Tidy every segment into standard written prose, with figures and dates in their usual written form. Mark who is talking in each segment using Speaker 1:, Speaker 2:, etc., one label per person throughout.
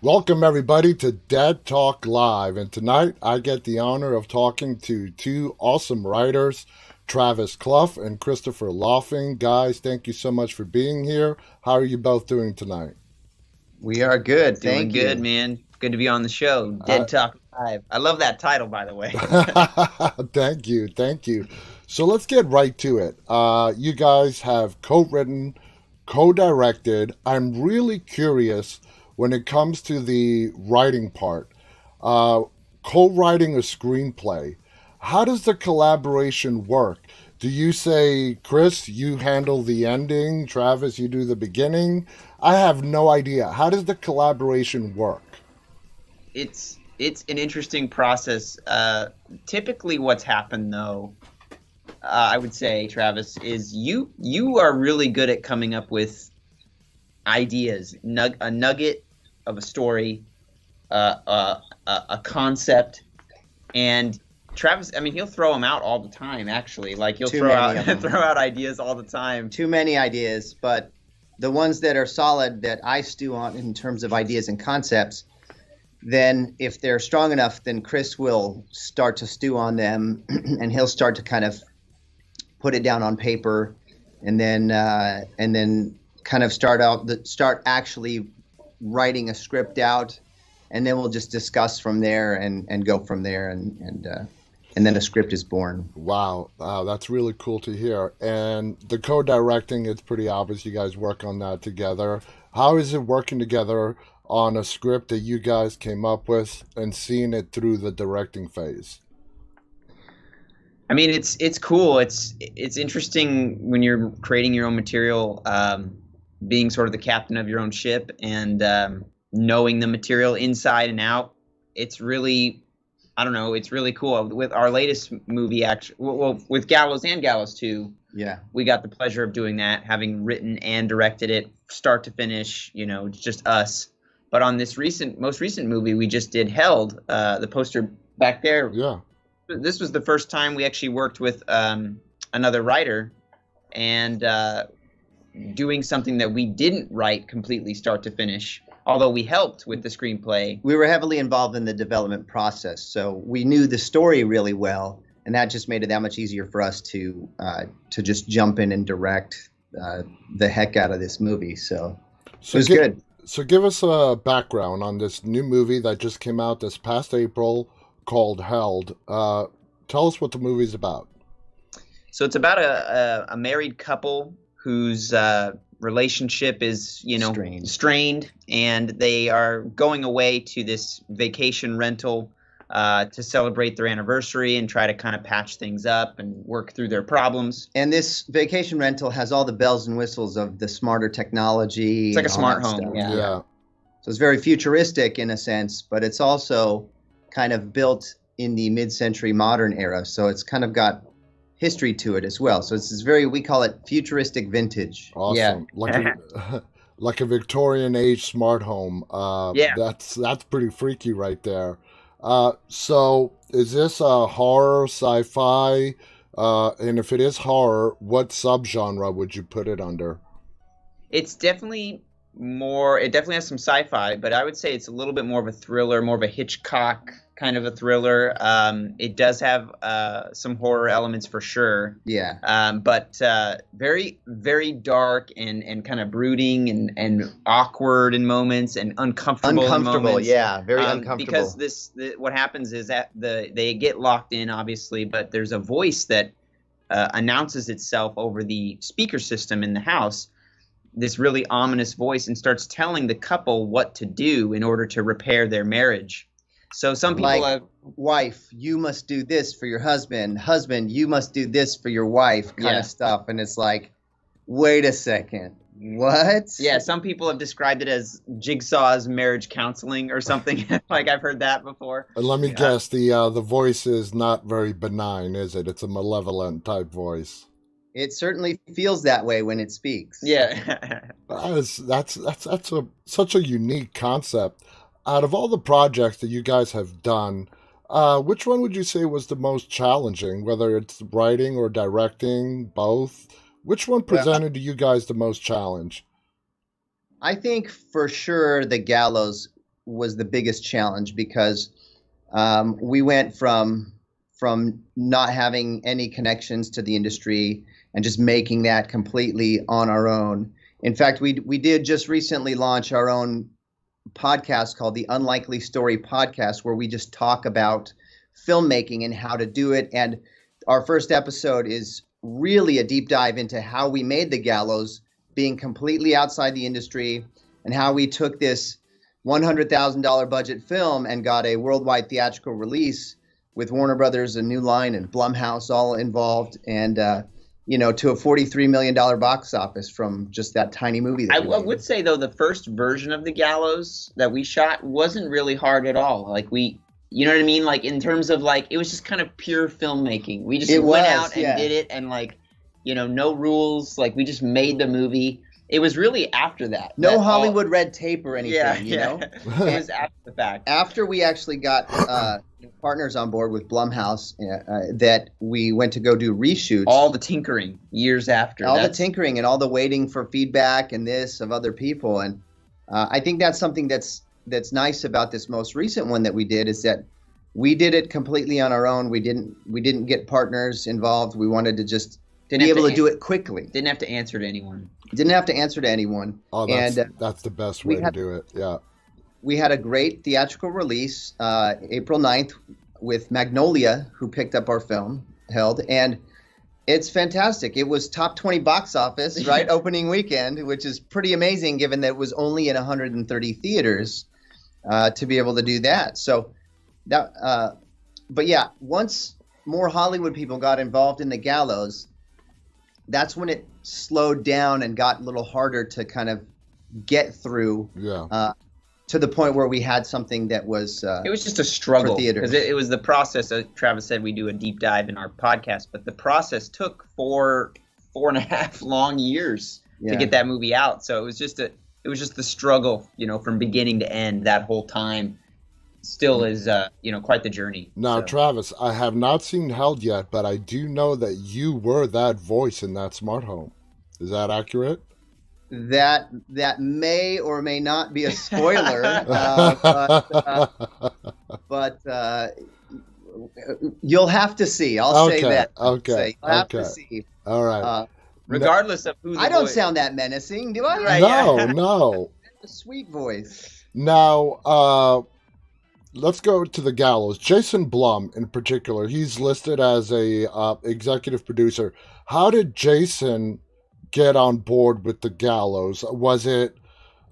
Speaker 1: Welcome, everybody, to Dead Talk Live. And tonight I get the honor of talking to two awesome writers, Travis Cluff and Christopher Lofing. Guys, thank you so much for being here. How are you both doing tonight?
Speaker 2: We are good.
Speaker 3: Doing
Speaker 2: Thank
Speaker 3: good,
Speaker 2: you.
Speaker 3: man. Good to be on the show.
Speaker 1: Uh,
Speaker 3: Dead Talk Live. I love that title, by the way.
Speaker 1: thank you. Thank you. So let's get right to it. You guys have co written, co directed. I'm really curious when it comes to the writing part. Uh, Co writing a screenplay. How does the collaboration work? Do you say, Chris, you handle the ending, Travis, you do the beginning? I have no idea. How does the collaboration work?
Speaker 3: It's an interesting process. Typically, what's happened though, I would say, Travis, is you are really good at coming up with ideas, a nugget of a story, a concept, and Travis. I mean, he'll throw them out all the time. Actually, like he'll
Speaker 2: Too
Speaker 3: throw
Speaker 2: many
Speaker 3: out
Speaker 2: of them.
Speaker 3: throw out ideas all the time.
Speaker 2: Too many ideas, but the ones that are solid that I stew on in terms of ideas and concepts, then if they're strong enough, then Chris will start to stew on them and he'll start to kind of put it down on paper and then kind of start actually writing a script out, and then we'll just discuss from there and go from there and then a script is born.
Speaker 1: Wow, that's really cool to hear. And the co-directing, it's pretty obvious you guys work on that together. How is it working together on a script that you guys came up with and seeing it through the directing phase?
Speaker 3: I mean, it's cool. It's interesting when you're creating your own material, being sort of the captain of your own ship and knowing the material inside and out. It's really, I don't know, it's really cool. With our latest movie, actually, well, with Gallows and Gallows 2,
Speaker 2: Yeah.
Speaker 3: we got the pleasure of doing that, having written and directed it, start to finish. Just us. But on this most recent movie we just did, Held, the poster back there.
Speaker 1: Yeah.
Speaker 3: This was the first time we actually worked with another writer and doing something that we didn't write completely start to finish, although we helped with the screenplay.
Speaker 2: We were heavily involved in the development process, so we knew the story really well, and that just made it that much easier for us to just jump in and direct the heck out of this movie. So it was good.
Speaker 1: So give us a background on this new movie that just came out this past April called Held. Tell us what the movie's about.
Speaker 3: So it's about a married couple whose relationship is, strained, and they are going away to this vacation rental to celebrate their anniversary and try to kind of patch things up and work through their problems.
Speaker 2: And this vacation rental has all the bells and whistles of the smarter technology.
Speaker 3: It's like a
Speaker 2: and all
Speaker 3: smart
Speaker 2: that
Speaker 3: home.
Speaker 2: stuff.
Speaker 1: Yeah.
Speaker 2: So it's very futuristic in a sense, but it's also kind of built in the mid-century modern era. So it's kind of got history to it as well. So it's this
Speaker 3: We
Speaker 2: call it futuristic vintage.
Speaker 1: Awesome.
Speaker 3: Yeah.
Speaker 1: Like a Victorian age smart home.
Speaker 3: Yeah.
Speaker 1: That's pretty freaky right there. So is this a horror, sci-fi? And if it is horror, what subgenre would you put it under?
Speaker 3: It's definitely it definitely has some sci-fi, but I would say it's a little bit more of a thriller, more of a Hitchcock kind of a thriller. It does have some horror elements for sure.
Speaker 2: Yeah.
Speaker 3: But very, very dark and kind of brooding and awkward in moments and uncomfortable in moments.
Speaker 2: Yeah. Very uncomfortable.
Speaker 3: Because what happens is that they get locked in, obviously, but there's a voice that announces itself over the speaker system in the house, this really ominous voice, and starts telling the couple what to do in order to repair their marriage. So some people
Speaker 2: like, wife, you must do this for your husband. Husband, you must do this for your wife, kind of stuff. And it's like, wait a second, what?
Speaker 3: Yeah, some people have described it as Jigsaw's marriage counseling or something. Like, I've heard that before.
Speaker 1: And let me guess, the voice is not very benign, is it? It's a malevolent type voice.
Speaker 2: It certainly feels that way when it speaks.
Speaker 3: Yeah.
Speaker 1: That's such a unique concept. Out of all the projects that you guys have done, which one would you say was the most challenging? Whether it's writing or directing, both. Which one presented to you guys the most challenge?
Speaker 2: I think for sure the Gallows was the biggest challenge, because we went from not having any connections to the industry and just making that completely on our own. In fact, we did just recently launch our own podcast called the Unlikely Story Podcast, where we just talk about filmmaking and how to do it. And our first episode is really a deep dive into how we made The Gallows, being completely outside the industry, and how we took this $100,000 budget film and got a worldwide theatrical release with Warner Brothers and New Line and Blumhouse all involved, and to a $43 million box office from just that tiny movie.
Speaker 3: I would say, though, the first version of The Gallows that we shot wasn't really hard at all. Like, you know what I mean? Like, in terms of, like, it was just kind of pure filmmaking. We just went out and did it, and, like, no rules. Like, we just made the movie. It was really after that.
Speaker 2: No Hollywood red tape or anything, you know?
Speaker 3: It was after the fact.
Speaker 2: After we actually got partners on board with Blumhouse, that we went to go do reshoots.
Speaker 3: All the tinkering years after.
Speaker 2: The tinkering and all the waiting for feedback and this of other people. And I think that's something that's nice about this most recent one that we did, is that we did it completely on our own. We didn't get partners involved. We wanted to just be able to do it quickly.
Speaker 3: Didn't have to answer to anyone.
Speaker 1: Oh, that's the best way to do it. Yeah.
Speaker 2: We had a great theatrical release, April 9th, with Magnolia, who picked up our film, held, and it's fantastic. It was top 20 box office, right, opening weekend, which is pretty amazing given that it was only in 130 theaters to be able to do that. So that, but yeah, once more Hollywood people got involved in The Gallows, that's when it slowed down and got a little harder to kind of get through.
Speaker 1: Yeah.
Speaker 2: To the point where we had something that was
Speaker 3: it was just a struggle,
Speaker 2: because
Speaker 3: it was the process. As Travis said, we do a deep dive in our podcast, but the process took four and a half long years to get that movie out. So it was just the struggle, from beginning to end. That whole time still is quite the journey.
Speaker 1: Now, Travis, I have not seen Held yet, but I do know that you were that voice in that smart home. Is that accurate?
Speaker 2: That may or may not be a spoiler, but you'll have to see. I'll say that.
Speaker 1: Okay.
Speaker 2: You'll have to see.
Speaker 1: All right.
Speaker 3: Regardless of who.
Speaker 2: I don't sound that menacing, do I?
Speaker 3: Right,
Speaker 1: No.
Speaker 2: A sweet voice.
Speaker 1: Now, let's go to The Gallows. Jason Blum, in particular, he's listed as a executive producer. How did Jason get on board with The Gallows? Was it,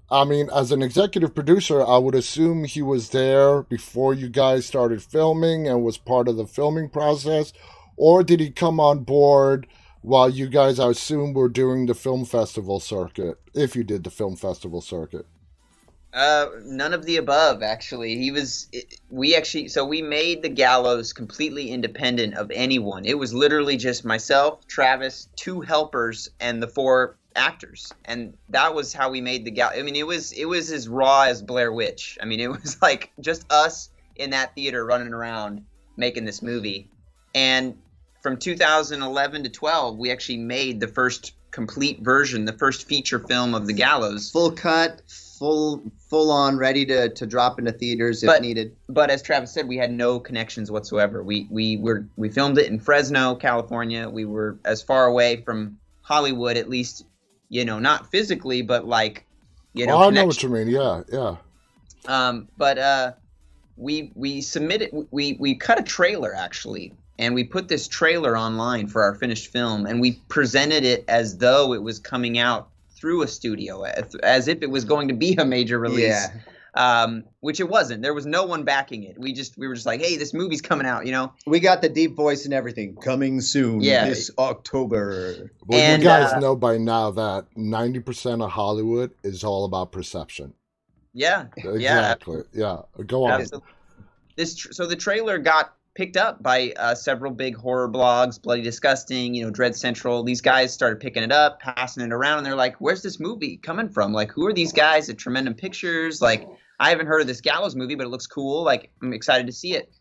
Speaker 1: as an executive producer, I would assume he was there before you guys started filming and was part of the filming process, or did he come on board while you guys, I assume, were doing the film festival circuit, if you did the film festival circuit?
Speaker 3: None of the above, actually. We made The Gallows completely independent of anyone. It was literally just myself, Travis, 2 helpers, and the 4 actors. And that was how we made The Gallows. It was as raw as Blair Witch. It was like just us in that theater running around making this movie. And from 2011 to 12, we actually made the first complete version, the first feature film of The Gallows.
Speaker 2: Full cut, full on, ready to drop into theaters if needed.
Speaker 3: But as Travis said, we had no connections whatsoever. We filmed it in Fresno, California. We were as far away from Hollywood, at least, not physically, but like,
Speaker 1: I know what you mean. Yeah.
Speaker 3: But we submitted. We cut a trailer, actually, and we put this trailer online for our finished film, and we presented it as though it was coming out through a studio, as if it was going to be a major release, which it wasn't. There was no one backing it. We were just like, hey, this movie's coming out,
Speaker 2: We got the deep voice and everything. Coming soon this October.
Speaker 1: Well, you guys know by now that 90% of Hollywood is all about perception.
Speaker 3: Yeah.
Speaker 1: Exactly. Yeah. Go on.
Speaker 3: Absolutely. So the trailer got picked up by several big horror blogs, Bloody Disgusting, Dread Central. These guys started picking it up, passing it around, and they're like, where's this movie coming from? Like, who are these guys at Tremendum Pictures? Like, I haven't heard of this Gallows movie, but it looks cool. Like, I'm excited to see it.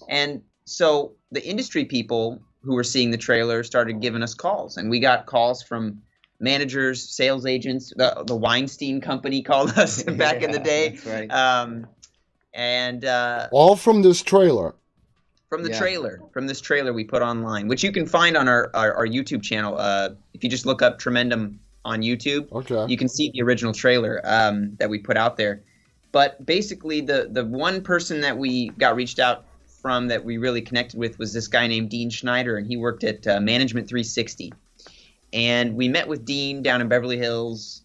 Speaker 3: And so the industry people who were seeing the trailer started giving us calls, and we got calls from managers, sales agents. The Weinstein Company called us back in the day.
Speaker 2: That's right.
Speaker 3: And
Speaker 1: All from this trailer.
Speaker 3: from this trailer we put online, which you can find on our YouTube channel. If you just look up Tremendum on YouTube,
Speaker 1: Okay.
Speaker 3: you can see the original trailer that we put out there. But basically, the one person that we got reached out from that we really connected with was this guy named Dean Schneider, and he worked at Management 360. And we met with Dean down in Beverly Hills,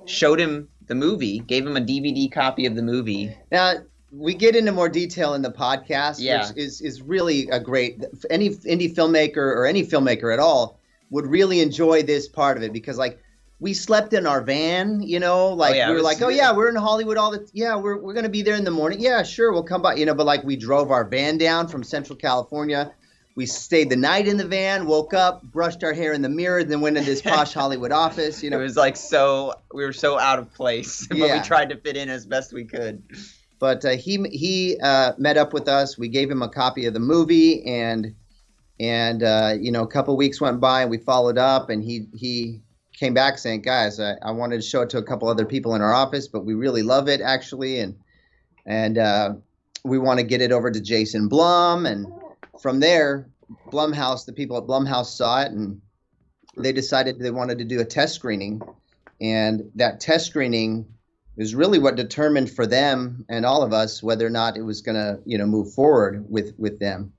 Speaker 3: showed him the movie, gave him a DVD copy of the movie.
Speaker 2: Now, we get into more detail in the podcast, which is really a great – any indie filmmaker or any filmmaker at all would really enjoy this part of it because, like, we slept in our van, you know, like we were like, oh, yeah, we're in Hollywood we're going to be there in the morning. Yeah, sure, we'll come by, you know, but like we drove our van down from Central California. We stayed the night in the van, woke up, brushed our hair in the mirror, then went into this posh Hollywood office. You know,
Speaker 3: it was like we were so out of place, but we tried to fit in as best we could.
Speaker 2: But he met up with us. We gave him a copy of the movie, and you know, a couple weeks went by, and we followed up, and he came back saying, guys, I wanted to show it to a couple other people in our office, but we really love it actually, and we want to get it over to Jason Blum, and from there, Blumhouse, the people at Blumhouse saw it, and they decided they wanted to do a test screening, and that test screening is really what determined for them and all of us whether or not it was going to, you know, move forward with them.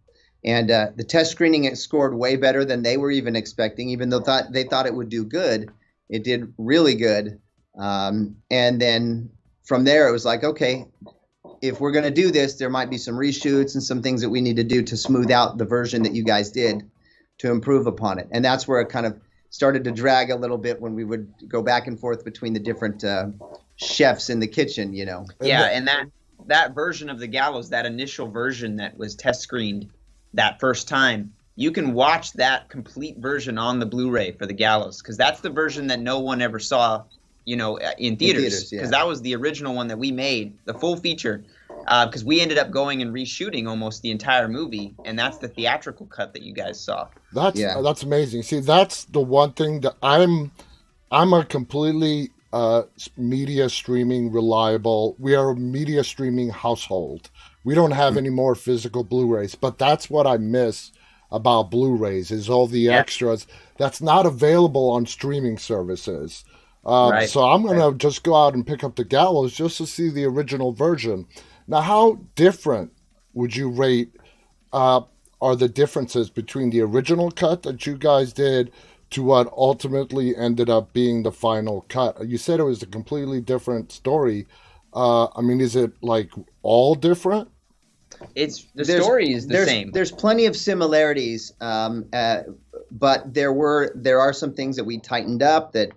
Speaker 2: And the test screening, it scored way better than they were even expecting, even though they thought it would do good. It did really good. And then from there, it was like, okay, if we're going to do this, there might be some reshoots and some things that we need to do to smooth out the version that you guys did to improve upon it. And that's where it kind of started to drag a little bit when we would go back and forth between the different chefs in the kitchen, you know.
Speaker 3: Yeah, and that version of the Gallows, that initial version that was test screened that first time, you can watch that complete version on the Blu-ray for the Gallows, because that's the version that no one ever saw, you know, in theaters, because that was the original one that we made, the full feature, because we ended up going and reshooting almost the entire movie, and that's the theatrical cut that you guys saw.
Speaker 1: That's amazing. See, that's the one thing that I'm a completely media streaming reliable. We are a media streaming household. We don't have any more physical Blu-rays, but that's what I miss about Blu-rays is all the extras that's not available on streaming services. So I'm going to just go out and pick up the Gallows just to see the original version. Now, how different would you rate are the differences between the original cut that you guys did to what ultimately ended up being the final cut? You said it was a completely different story. I mean, is it like all different?
Speaker 3: Story is the same.
Speaker 2: There's plenty of similarities, but there are some things that we tightened up that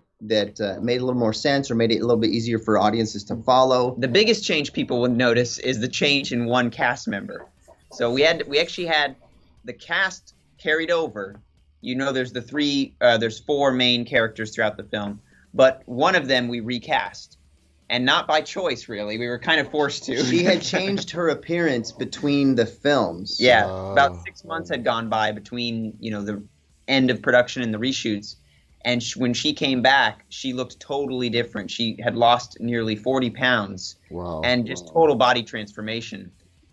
Speaker 2: made a little more sense or made it a little bit easier for audiences to follow.
Speaker 3: The biggest change people will notice is the change in one cast member. So we actually had the cast carried over. You know, there's 4 main characters throughout the film, but one of them we recast. And not by choice, really. We were kind of forced to.
Speaker 2: She had changed her appearance between the films.
Speaker 3: Yeah, about 6 months had gone by between, you know, the end of production and the reshoots. And when she came back, she looked totally different. She had lost nearly 40 pounds.
Speaker 1: Wow.
Speaker 3: And just total body transformation.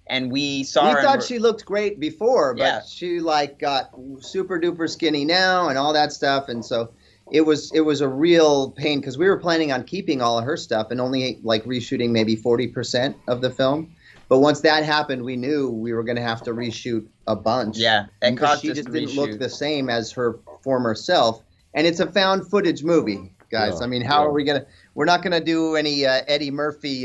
Speaker 3: And we saw her.
Speaker 2: We thought she looked great before, but she like got super duper skinny now and all that stuff. And so it was a real pain because we were planning on keeping all of her stuff and only like reshooting maybe 40% of the film. But once that happened, we knew we were going to have to reshoot a bunch.
Speaker 3: Yeah,
Speaker 2: and she just didn't look the same as her former self. And it's a found footage movie, guys. I mean, how are we going to – we're not going to do any Eddie Murphy,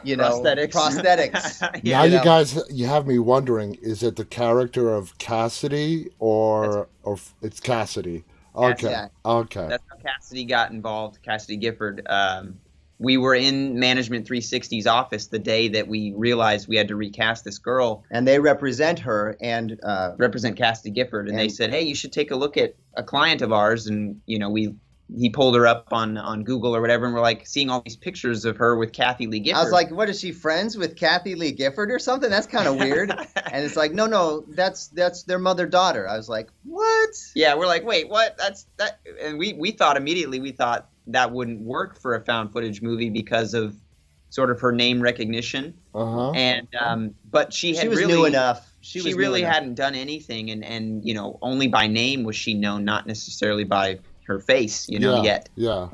Speaker 2: prosthetics.
Speaker 1: Now you guys – you have me wondering, is it the character of Cassidy or it's Cassidy? Okay. Okay.
Speaker 3: That's how Cassidy got involved, Cassidy Gifford. We were in Management 360's office the day that we realized we had to recast this girl.
Speaker 2: And they represent her and
Speaker 3: represent Cassidy Gifford. And they said, hey, you should take a look at a client of ours. And, you know, we he pulled her up on Google or whatever, and we're like seeing all these pictures of her with Kathy Lee Gifford.
Speaker 2: I was like, what, is she friends with Kathy Lee Gifford or something? That's kind of weird. And it's like, no, that's their mother-daughter. I was like, what?
Speaker 3: Yeah, we're like, wait, what? That's that. And we thought immediately that wouldn't work for a found footage movie because of sort of her name recognition.
Speaker 1: Uh-huh.
Speaker 3: And but she was
Speaker 2: really new enough.
Speaker 3: She really hadn't done anything, and only by name was she known, not necessarily by her face, yet.
Speaker 1: Yeah.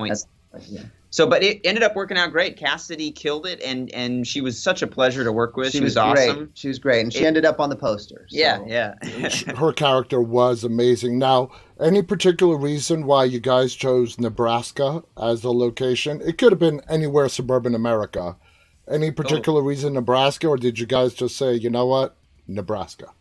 Speaker 3: So, but it ended up working out great. Cassidy killed it, and she was such a pleasure to work with. She was awesome.
Speaker 2: Great. She was great, and she ended up on the poster. So.
Speaker 3: Yeah.
Speaker 1: Her character was amazing. Now, any particular reason why you guys chose Nebraska as the location? It could have been anywhere suburban America. Any particular reason Nebraska, or did you guys just say, you know what, Nebraska?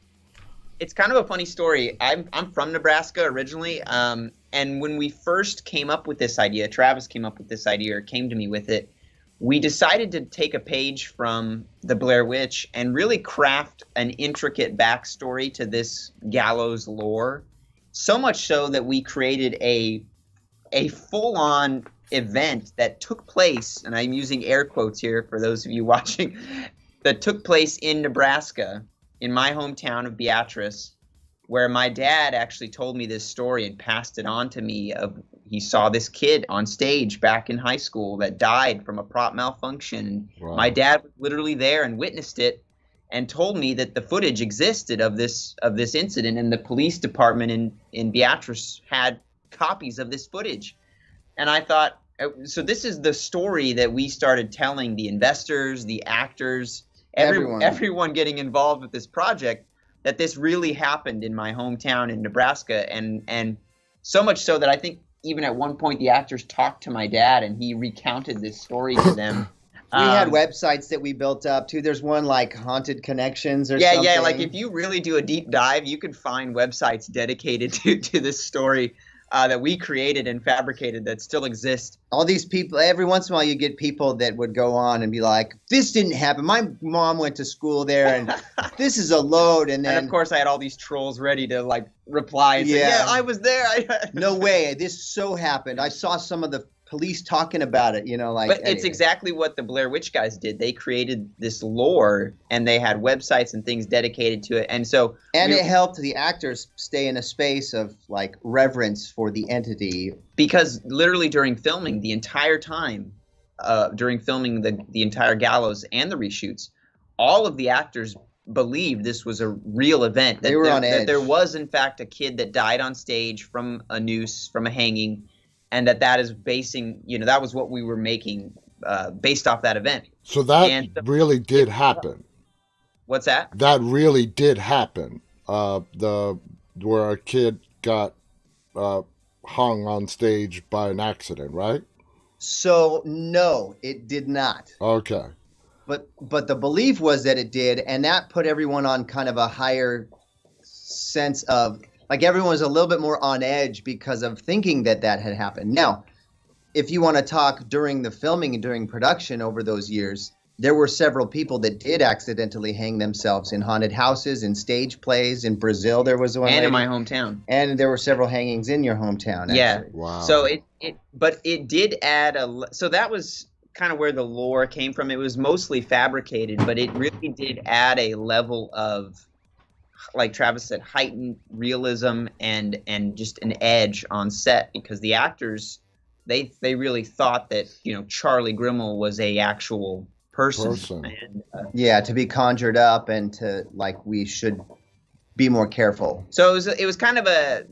Speaker 3: It's kind of a funny story. I'm from Nebraska originally, and when we first came up with this idea, Travis came up with this idea, or came to me with it, we decided to take a page from the Blair Witch and really craft an intricate backstory to this Gallows lore. So much so that we created a full-on event that took place, and I'm using air quotes here for those of you watching, that took place in Nebraska, in my hometown of Beatrice, where my dad actually told me this story and passed it on to me. He saw this kid on stage back in high school that died from a prop malfunction. Wow. My dad was literally there and witnessed it, and told me that the footage existed of this incident, and the police department in Beatrice had copies of this footage. And I thought, so this is the story that we started telling the investors, the actors, everyone getting involved with this project, that this really happened in my hometown in Nebraska. And so much so that I think even at one point the actors talked to my dad and he recounted this story to them.
Speaker 2: We had websites that we built up too. There's one like Haunted Connections or something.
Speaker 3: Yeah. Like if you really do a deep dive, you could find websites dedicated to this story that we created and fabricated that still exist.
Speaker 2: All these people, every once in a while you get people that would go on and be like, this didn't happen. My mom went to school there and this is a load. And then,
Speaker 3: and of course I had all these trolls ready to like reply and say, yeah, I was there.
Speaker 2: No way. This so happened. I saw some of the police talking about it, But
Speaker 3: it's exactly what the Blair Witch guys did. They created this lore and they had websites and things dedicated to it. And so
Speaker 2: it helped the actors stay in a space of like reverence for the entity.
Speaker 3: Because literally during filming the entire time, during filming the entire Gallows and the reshoots, all of the actors believed this was a real event.
Speaker 2: They were on edge.
Speaker 3: That there was in fact a kid that died on stage from a noose, from a hanging. And that is basing, that was what we were making based off that event.
Speaker 1: So that really did happen.
Speaker 3: What's that?
Speaker 1: That really did happen. Where a kid got hung on stage by an accident, right?
Speaker 2: So no, it did not.
Speaker 1: Okay.
Speaker 2: But the belief was that it did, and that put everyone on kind of a higher sense of. Like everyone was a little bit more on edge because of thinking that had happened. Now, if you want to talk during the filming and during production over those years, there were several people that did accidentally hang themselves in haunted houses, in stage plays. In Brazil, there was one.
Speaker 3: And in my hometown.
Speaker 2: And there were several hangings in your hometown, actually.
Speaker 3: Yeah.
Speaker 1: Wow.
Speaker 3: So it did add so that was kind of where the lore came from. It was mostly fabricated, but it really did add a level of, like Travis said, heightened realism and just an edge on set, because the actors, they really thought that, Charlie Grimmel was a actual person. And,
Speaker 2: to be conjured up, and to, like, we should be more careful.
Speaker 3: So it was kind of a,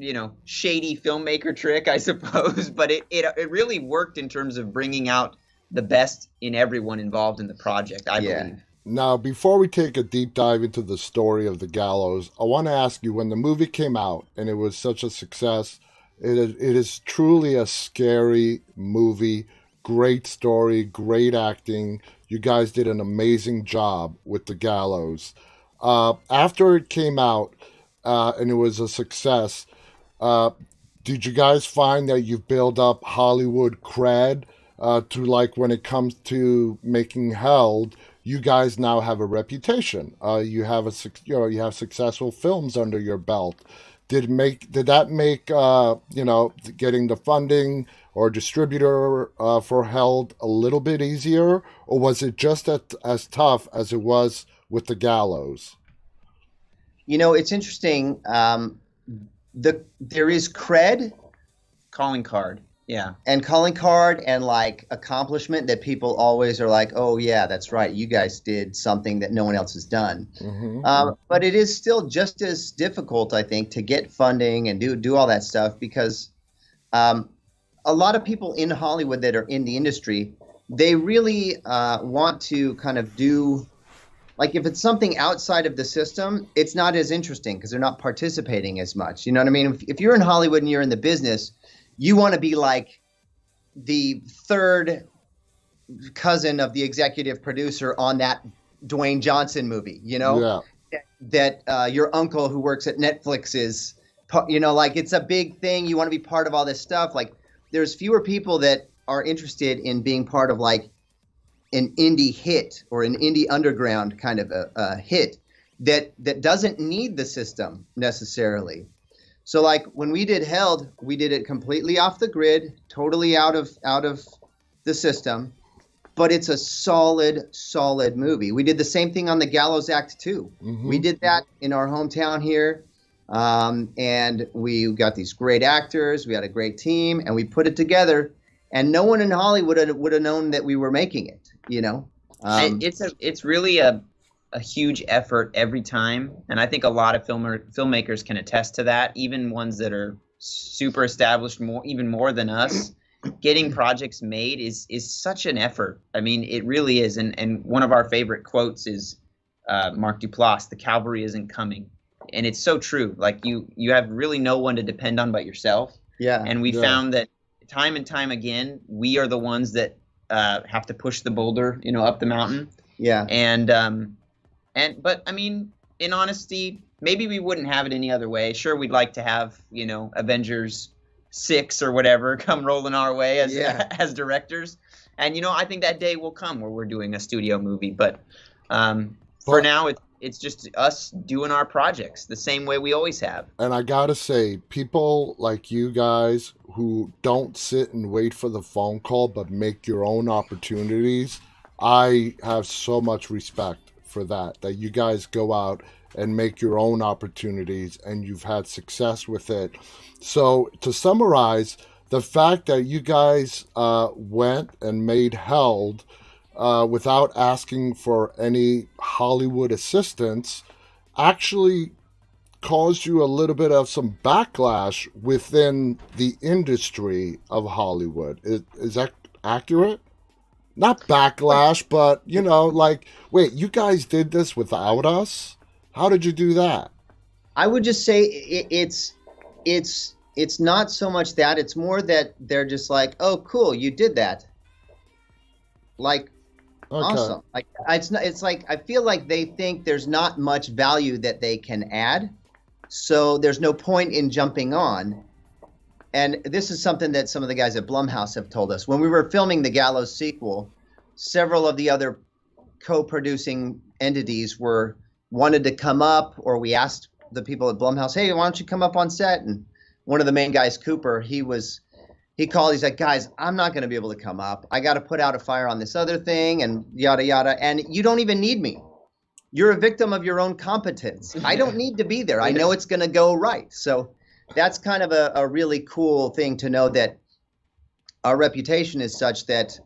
Speaker 3: shady filmmaker trick, I suppose, but it really worked in terms of bringing out the best in everyone involved in the project, I believe.
Speaker 1: Now, before we take a deep dive into the story of the Gallows, I want to ask you, when the movie came out and it was such a success, it is truly a scary movie, great story, great acting. You guys did an amazing job with the Gallows. After it came out and it was a success, did you guys find that you've built up Hollywood cred to, like, when it comes to making Held? You guys now have a reputation. You have successful films under your belt. did that make getting the funding or distributor for Held a little bit easier, or was it just as tough as it was with the Gallows?
Speaker 2: It's interesting. There is cred,
Speaker 3: Calling card. Yeah.
Speaker 2: and calling card, and like accomplishment that people always are like, oh yeah, that's right, you guys did something that no one else has done. But it is still just as difficult, I think, to get funding and do all that stuff, because a lot of people in Hollywood that are in the industry, they really want to kind of do, like, if it's something outside of the system, it's not as interesting because they're not participating as much. You know what I mean? If you're in Hollywood and you're in the business, you want to be like the third cousin of the executive producer on that Dwayne Johnson movie,
Speaker 1: Yeah.
Speaker 2: that your uncle who works at Netflix is, like, it's a big thing. You want to be part of all this stuff. Like, there's fewer people that are interested in being part of like an indie hit or an indie underground kind of a hit that doesn't need the system necessarily. So like when we did Held, we did it completely off the grid, totally out of the system, but it's a solid movie. We did the same thing on the Gallows Act 2. We did that in our hometown here, and we got these great actors, we had a great team, and we put it together, and no one in Hollywood would have known that we were making it,
Speaker 3: It's really a huge effort every time, and I think a lot of filmmakers can attest to that, even ones that are super established, even more than us. Getting projects made is such an effort. I mean, it really is. And one of our favorite quotes is Mark Duplass: "The cavalry isn't coming," and it's so true. Like you have really no one to depend on but yourself.
Speaker 2: Yeah.
Speaker 3: And we found that time and time again, we are the ones that have to push the boulder, up the mountain.
Speaker 2: Yeah.
Speaker 3: But I mean, in honesty, maybe we wouldn't have it any other way. Sure, we'd like to have, Avengers 6 or whatever come rolling our way as directors. And, I think that day will come where we're doing a studio movie. But for now, it's just us doing our projects the same way we always have.
Speaker 1: And I gotta say, people like you guys who don't sit and wait for the phone call but make your own opportunities, I have so much respect for that you guys go out and make your own opportunities and you've had success with it. So to summarize, the fact that you guys went and made Held without asking for any Hollywood assistance actually caused you a little bit of some backlash within the industry of Hollywood. Is that accurate? Not backlash, but, wait, you guys did this without us? How did you do that?
Speaker 2: I would just say it's not so much that. It's more that they're just like, oh, cool, you did that. Like,
Speaker 1: Okay.
Speaker 2: awesome. Like, it's like, I feel like they think there's not much value that they can add. So there's no point in jumping on. And this is something that some of the guys at Blumhouse have told us. When we were filming the Gallows sequel, several of the other co-producing entities wanted to come up, or we asked the people at Blumhouse, hey, why don't you come up on set? And one of the main guys, Cooper, he called, he's like, guys, I'm not going to be able to come up. I got to put out a fire on this other thing and yada, yada. And you don't even need me. You're a victim of your own competence. I don't need to be there. I know it's going to go right. So that's kind of a really cool thing to know, that our reputation is such that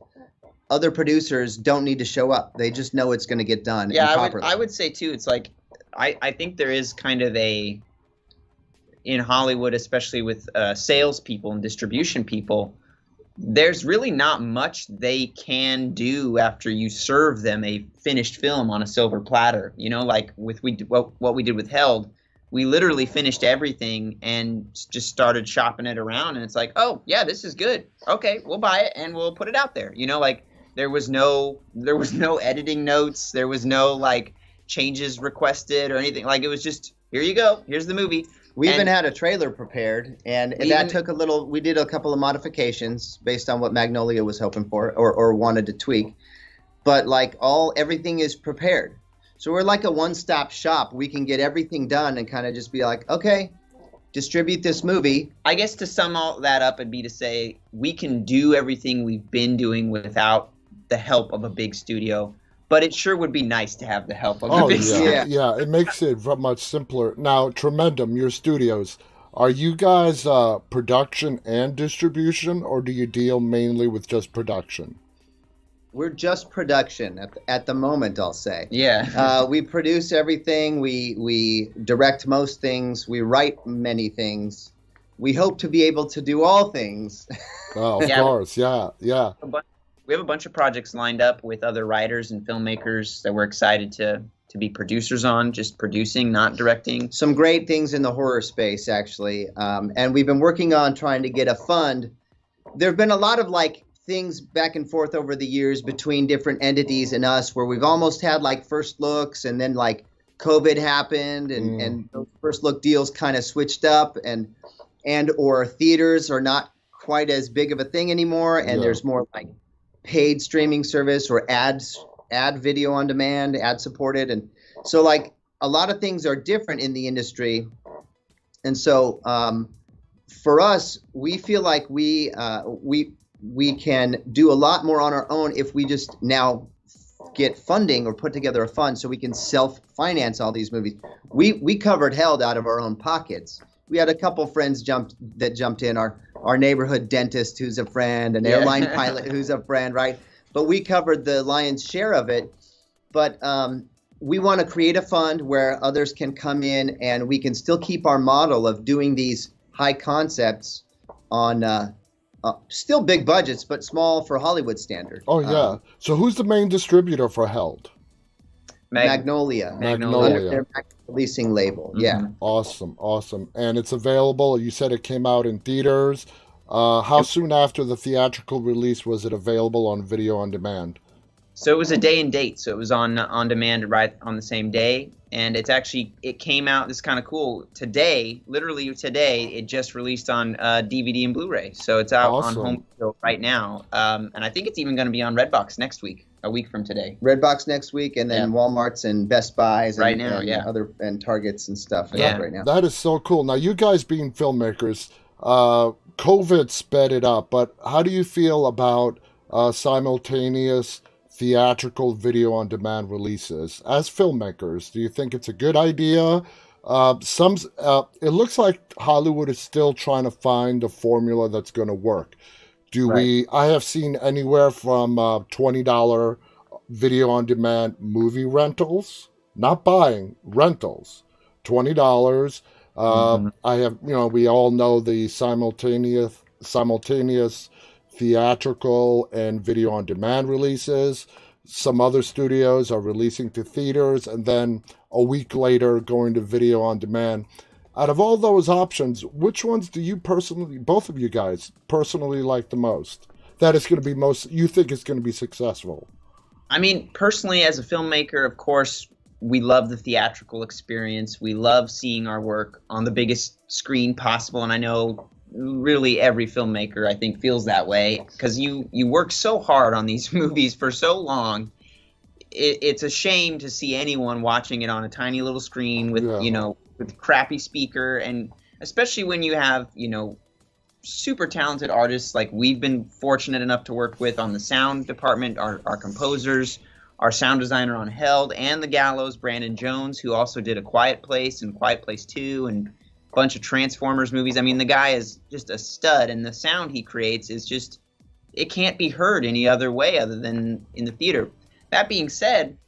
Speaker 2: other producers don't need to show up. They just know it's going to get done.
Speaker 3: Yeah, I would say too, it's like, I think there is kind of in Hollywood, especially with salespeople and distribution people, there's really not much they can do after you serve them a finished film on a silver platter. Like what we did with Held, we literally finished everything and just started shopping it around, and it's like, oh yeah, this is good. Okay, we'll buy it and we'll put it out there. Like there was no editing notes, there was no like changes requested or anything. Like it was just, here you go, here's the movie.
Speaker 2: We even had a trailer prepared, and that took we did a couple of modifications based on what Magnolia was hoping for or wanted to tweak. But like everything is prepared. So we're like a one-stop shop. We can get everything done and kind of just be like, okay, distribute this movie.
Speaker 3: I guess to sum all that up would be to say we can do everything we've been doing without the help of a big studio, but it sure would be nice to have the help of a big studio.
Speaker 1: Yeah, it makes it much simpler. Now, Tremendum, your studios, are you guys production and distribution, or do you deal mainly with just production?
Speaker 2: We're just production at the moment, I'll say.
Speaker 3: Yeah.
Speaker 2: We produce everything. We direct most things. We write many things. We hope to be able to do all things.
Speaker 1: Oh, of course. Yeah.
Speaker 3: We have a bunch of projects lined up with other writers and filmmakers that we're excited to be producers on, just producing, not directing.
Speaker 2: Some great things in the horror space, actually. And we've been working on trying to get a fund. There have been a lot of things back and forth over the years between different entities and us, where we've almost had first looks, and then COVID happened, and those first look deals kind of switched up, and or theaters are not quite as big of a thing anymore, and there's more paid streaming service or ad video on demand, ad supported, and so a lot of things are different in the industry, and so for us, we feel like we can do a lot more on our own if we just now get funding or put together a fund so we can self-finance all these movies. We covered Held out of our own pockets. We had a couple friends jumped in, our neighborhood dentist who's a friend, an airline pilot who's a friend, right? But we covered the lion's share of it. But we want to create a fund where others can come in, and we can still keep our model of doing these high concepts on still big budgets, but small for Hollywood standard.
Speaker 1: Oh, yeah. So who's the main distributor for Held?
Speaker 2: Magnolia. Under their releasing label. Yeah.
Speaker 1: Awesome. And it's available. You said it came out in theaters. How soon after the theatrical release was it available on video on demand?
Speaker 3: So it was a day and date. So it was on demand right on the same day. And it came out, this is kind of cool, literally today, it just released on DVD and Blu-ray. So it's out on home video right now. And I think it's even going to be on Redbox next week, a week from today.
Speaker 2: Redbox next week, and then Walmart's and Best Buys and, and Targets and stuff right now.
Speaker 1: That is so cool. Now, you guys being filmmakers, COVID sped it up, but how do you feel about simultaneous theatrical video on demand releases as filmmakers? Do you think it's a good idea? It looks like Hollywood is still trying to find a formula that's going to work. I have seen anywhere from $20 video on demand movie rentals, not buying, rentals, $20. I have, we all know the simultaneous theatrical and video on demand releases. Some other studios are releasing to theaters and then a week later going to video on demand. Out of all those options, which ones do you personally, both of you guys, personally like the most? That is going to be you think is going to be successful?
Speaker 3: I mean, personally, as a filmmaker, of course, we love the theatrical experience. We love seeing our work on the biggest screen possible. And I know really every filmmaker, I think, feels that way, because you work so hard on these movies for so long. It's a shame to see anyone watching it on a tiny little screen with with crappy speaker, and especially when you have super talented artists like we've been fortunate enough to work with on the sound department, our composers, our sound designer on Held, and the Gallows, Brandon Jones, who also did A Quiet Place and Quiet Place 2 and bunch of Transformers movies. I mean, the guy is just a stud, and the sound he creates is just, it can't be heard any other way other than in the theater. That being said,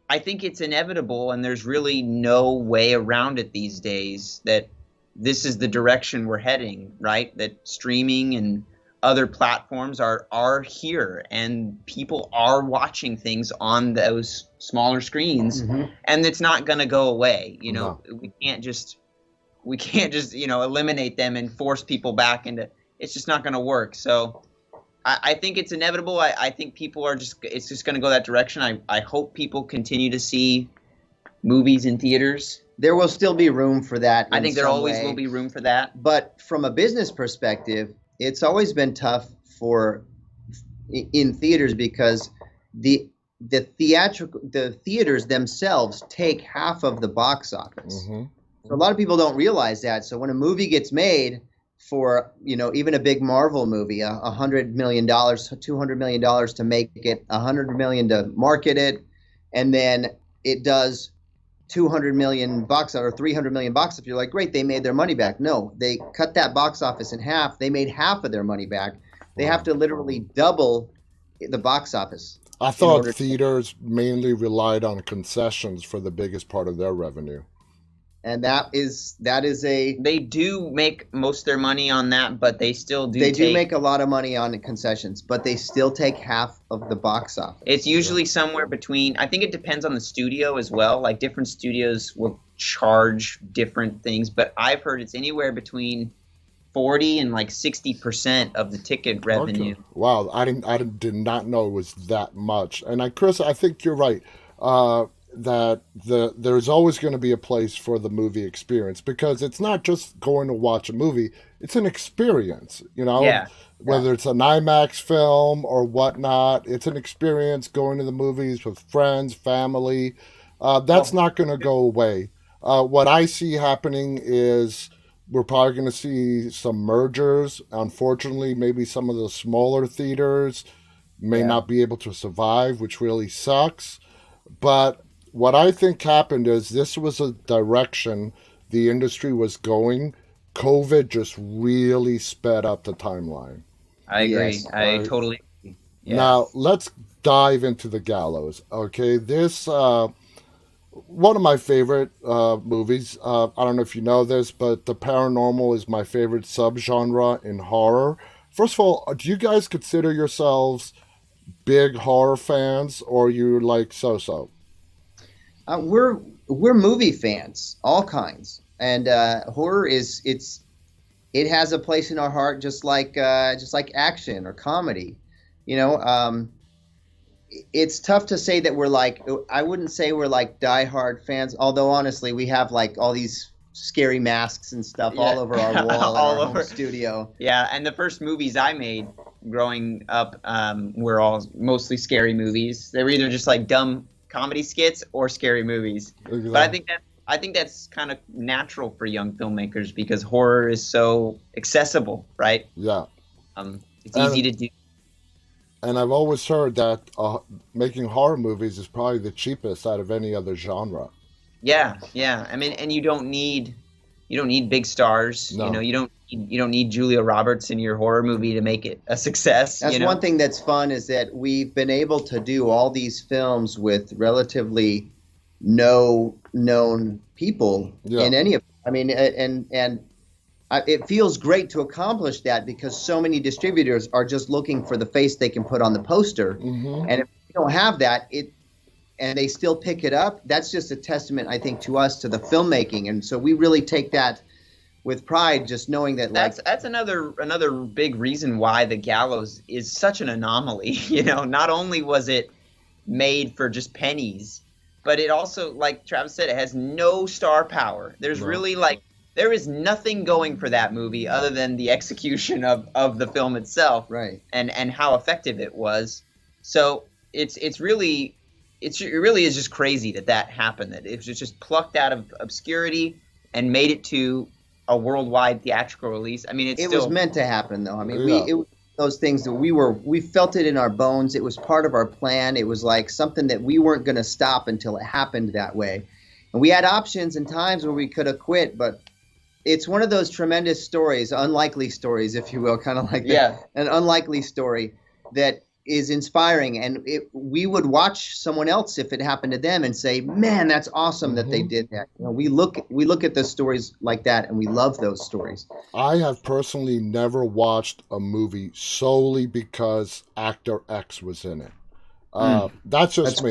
Speaker 3: I think it's inevitable, and there's really no way around it these days, that this is the direction we're heading, right? That streaming and other platforms are here, and people are watching things on those smaller screens, and it's not going to go away. We can't just eliminate them and force people back into. It's just not going to work. So I think it's inevitable. I think people it's just going to go that direction. I hope people continue to see movies in theaters.
Speaker 2: There will still be room for that.
Speaker 3: I think there always will be room for that.
Speaker 2: But from a business perspective, it's always been tough in theaters, because the theaters themselves take half of the box office. So a lot of people don't realize that. So when a movie gets made for, even a big Marvel movie, $100 million, $200 million to make it, $100 million to market it, and then it does 200 million box or 300 million box office, you're like, great, they made their money back. No, they cut that box office in half. They made half of their money back. They have to literally double the box office.
Speaker 1: I thought theaters mainly relied on concessions for the biggest part of their revenue.
Speaker 2: And that is
Speaker 3: they do make most of their money on that, but they still do.
Speaker 2: They do make a lot of money on the concessions, but they still take half of the box office.
Speaker 3: It's usually somewhere between. I think it depends on the studio as well. Like different studios will charge different things, but I've heard it's anywhere between 40 and like 60% of the ticket revenue.
Speaker 1: Okay. Wow, I did not know it was that much. And Chris, I think you're right. That there's always going to be a place for the movie experience, because it's not just going to watch a movie, it's an experience, whether it's an IMAX film or whatnot. It's an experience going to the movies with friends, family. That's not going to go away. What I see happening is we're probably going to see some mergers. Unfortunately, maybe some of the smaller theaters may not be able to survive, which really sucks. But what I think happened is this was a direction the industry was going. COVID just really sped up the timeline.
Speaker 3: I agree. Yes. I totally agree.
Speaker 1: Yeah. Now, let's dive into The Gallows. Okay, this, one of my favorite movies. I don't know if you know this, but the paranormal is my favorite subgenre in horror. First of all, do you guys consider yourselves big horror fans, or you like so-so?
Speaker 2: We're movie fans, all kinds, and horror it has a place in our heart, just like action or comedy. It's tough to say that we're like. I wouldn't say we're like diehard fans, although honestly, we have like all these scary masks and stuff all over our wall all in our home studio.
Speaker 3: Yeah, and the first movies I made growing up were all mostly scary movies. They were either just like dumb comedy skits or scary movies. Exactly. But I think that's kind of natural for young filmmakers, because horror is so accessible, right?
Speaker 1: Yeah.
Speaker 3: It's easy to do.
Speaker 1: And I've always heard that making horror movies is probably the cheapest out of any other genre.
Speaker 3: Yeah. I mean, and you don't need big stars.
Speaker 1: No.
Speaker 3: You don't need Julia Roberts in your horror movie to make it a success.
Speaker 2: That's one thing that's fun, is that we've been able to do all these films with relatively no known people in any of. I mean, and it feels great to accomplish that, because so many distributors are just looking for the face they can put on the poster, and if you don't have that, and they still pick it up, that's just a testament, I think, to us, to the filmmaking, and so we really take that with pride, just knowing that
Speaker 3: that's another big reason why The Gallows is such an anomaly. Not only was it made for just pennies, but it also, like Travis said, it has no star power. There's really there is nothing going for that movie other than the execution of the film itself,
Speaker 2: right?
Speaker 3: And how effective it was. So it really is just crazy that happened. That it was just plucked out of obscurity and made it to a worldwide theatrical release. I mean, it
Speaker 2: was meant to happen, though. I mean, it was those things that we felt it in our bones. It was part of our plan. It was like something that we weren't going to stop until it happened that way. And we had options and times where we could have quit, but it's one of those tremendous stories, unlikely stories, if you will, kind of like an unlikely story that is inspiring. And we would watch someone else, if it happened to them, and say, man, that's awesome that they did that. We look at the stories like that, and we love those stories.
Speaker 1: I have personally never watched a movie solely because actor X was in it. That's just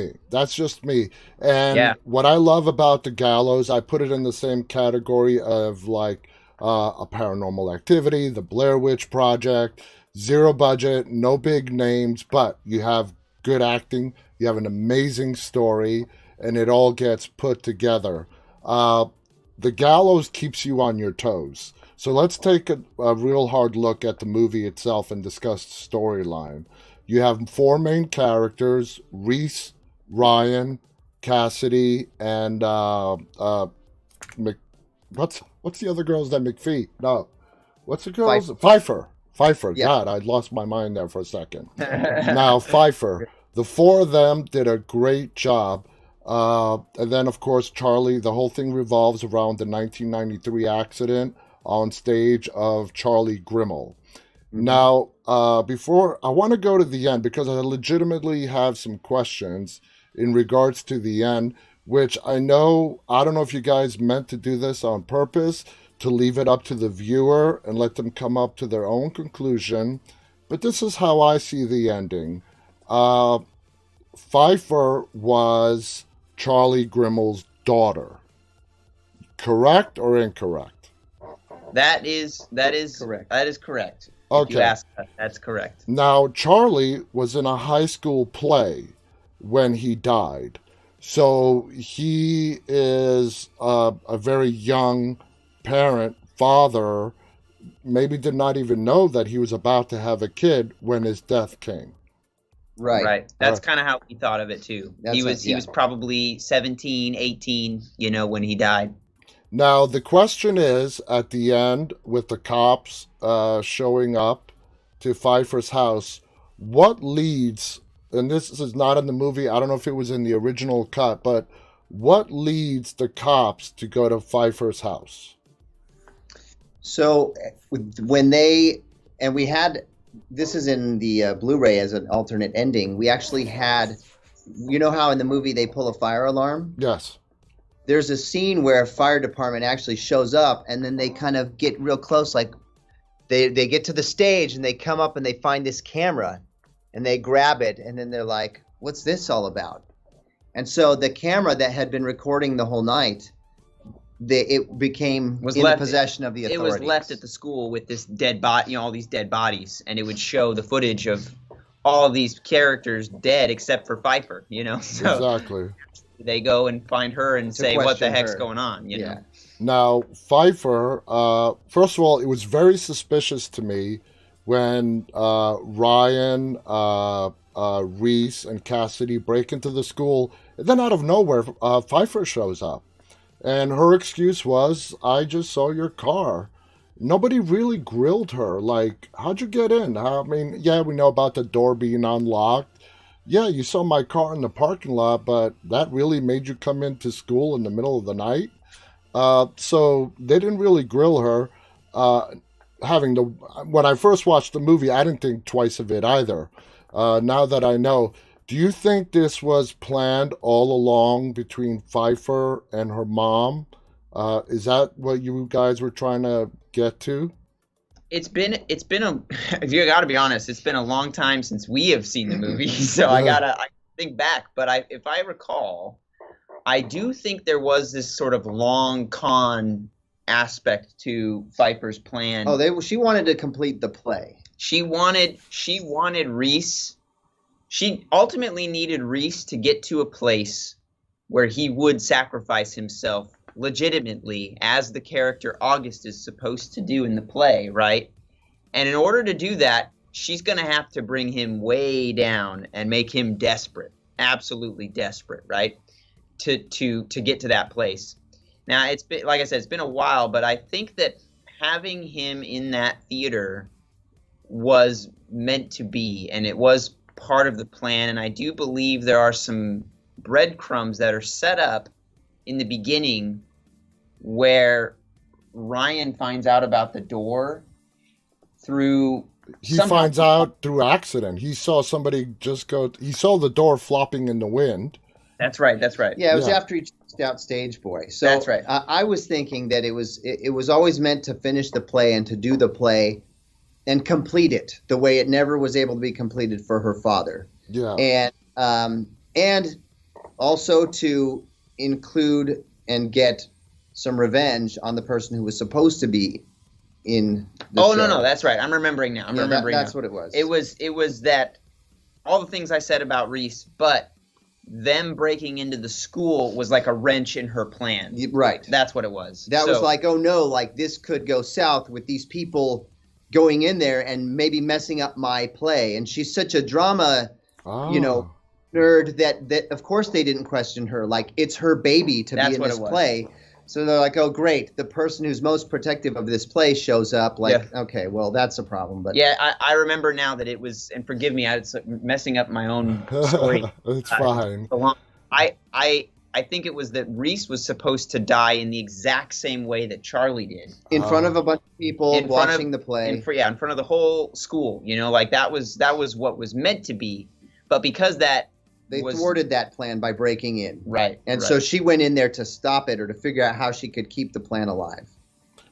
Speaker 1: me. And what I love about The Gallows, I put it in the same category of like a Paranormal Activity, the Blair Witch Project. Zero budget, no big names, but you have good acting, you have an amazing story, and it all gets put together. The Gallows keeps you on your toes. So let's take a real hard look at the movie itself and discuss the storyline. You have four main characters: Reese, Ryan, Cassidy, and what's the other girl's name? McPhee? No, what's the girl's Pfeiffer? Pfeiffer.
Speaker 2: Yeah.
Speaker 1: God, I lost my mind there for a second. Now Pfeiffer. The four of them did a great job. And then, of course, Charlie, the whole thing revolves around the 1993 accident on stage of Charlie Grimmel. Mm-hmm. Now, before I want to go to the end, because I legitimately have some questions in regards to the end, which I don't know if you guys meant to do this on purpose, to leave it up to the viewer and let them come up to their own conclusion. But this is how I see the ending. Pfeiffer was Charlie Grimmel's daughter. Correct or incorrect?
Speaker 3: That is
Speaker 2: correct.
Speaker 3: That is correct.
Speaker 1: Okay.
Speaker 3: If you ask that, that's correct.
Speaker 1: Now, Charlie was in a high school play when he died. So he is a very young parent, father, maybe did not even know that he was about to have a kid when his death came.
Speaker 2: Right.
Speaker 3: That's kind of how we thought of it too. He was probably 17, 18, when he died.
Speaker 1: Now, the question is, at the end, with the cops showing up to Pfeiffer's house, what leads, and this is not in the movie, I don't know if it was in the original cut, but what leads the cops to go to Pfeiffer's house?
Speaker 2: So we had, this is in the Blu-ray as an alternate ending, we actually had, how in the movie they pull a fire alarm?
Speaker 1: Yes.
Speaker 2: There's a scene where a fire department actually shows up, and then they kind of get real close, like they get to the stage and they come up and they find this camera and they grab it, and then they're like, what's this all about? And so the camera that had been recording the whole night, it became the possession of the authorities.
Speaker 3: It was left at the school with this dead body, all these dead bodies, and it would show the footage of all of these characters dead except for Pfeiffer, So
Speaker 1: exactly.
Speaker 3: They go and find her and say, what the heck's going on, you know?
Speaker 1: Now, Pfeiffer, first of all, it was very suspicious to me when Ryan, Reese, and Cassidy break into the school, and then out of nowhere, Pfeiffer shows up. And her excuse was, I just saw your car. Nobody really grilled her. Like, how'd you get in? I mean, yeah, we know about the door being unlocked. Yeah, you saw my car in the parking lot, but that really made you come into school in the middle of the night? So they didn't really grill her. When I first watched the movie, I didn't think twice of it either. Now that I know, do you think this was planned all along between Pfeiffer and her mom? Is that what you guys were trying to get to?
Speaker 3: It's been if you got to be honest, it's been a long time since we have seen the movie, so I think back. But if I recall, I do think there was this sort of long con aspect to Pfeiffer's plan.
Speaker 2: Oh, she wanted to complete the play.
Speaker 3: She wanted Reese. She ultimately needed Reese to get to a place where he would sacrifice himself legitimately, as the character August is supposed to do in the play, right? And in order to do that, she's going to have to bring him way down and make him desperate, absolutely desperate, right? To get to that place. Now, it's been, like I said, it's been a while, but I think that having him in that theater was meant to be, and it was part of the plan. And I do believe there are some breadcrumbs that are set up in the beginning where Ryan finds out about the door through...
Speaker 1: He finds out through accident. He saw somebody he saw the door flopping in the wind.
Speaker 3: That's right.
Speaker 2: Yeah, it was after he chased out Stage Boy. So
Speaker 3: that's right.
Speaker 2: I was thinking that it was always meant to finish the play and to do the play and complete it the way it never was able to be completed for her father.
Speaker 1: Yeah.
Speaker 2: And also to include and get some revenge on the person who was supposed to be in the show.
Speaker 3: No, that's right. I'm remembering now.
Speaker 2: That's what it was.
Speaker 3: It was that all the things I said about Reese, but them breaking into the school was like a wrench in her plan.
Speaker 2: Right.
Speaker 3: That's what it was.
Speaker 2: That was like, oh no, like this could go south with these people going in there and maybe messing up my play. And she's such a drama, nerd that of course they didn't question her. Like, it's her baby to be in this play. So they're like, oh, great. The person who's most protective of this place shows up. Like, okay, well, that's a problem. But
Speaker 3: yeah, I remember now that it was, and forgive me, I'm messing up my own story.
Speaker 1: It's fine.
Speaker 3: I think it was that Reese was supposed to die in the exact same way that Charlie did.
Speaker 2: In front of a bunch of people watching the play.
Speaker 3: In front of the whole school. Like that was what was meant to be. But because they
Speaker 2: thwarted that plan by breaking in.
Speaker 3: Right.
Speaker 2: And so she went in there to stop it or to figure out how she could keep the plan alive.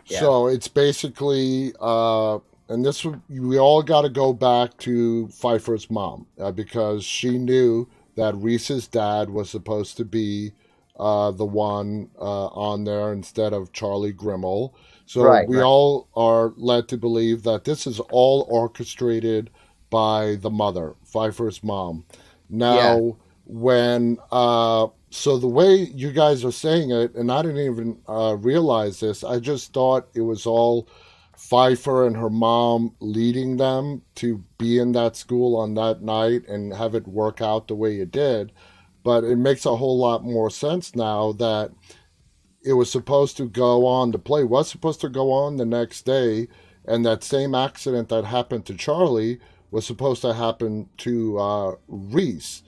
Speaker 3: Yeah.
Speaker 1: So it's basically, and this, we all got to go back to Pfeiffer's mom, because she knew that Reese's dad was supposed to be the one on there instead of Charlie Grimmel. So we all are led to believe that this is all orchestrated by the mother, Pfeiffer's mom. Now, when so the way you guys are saying it, and I didn't even realize this, I just thought it was all Pfeiffer and her mom leading them to be in that school on that night and have it work out the way it did. But it makes a whole lot more sense now that it was supposed to go on, the play was supposed to go on the next day, and that same accident that happened to Charlie was supposed to happen to Reese.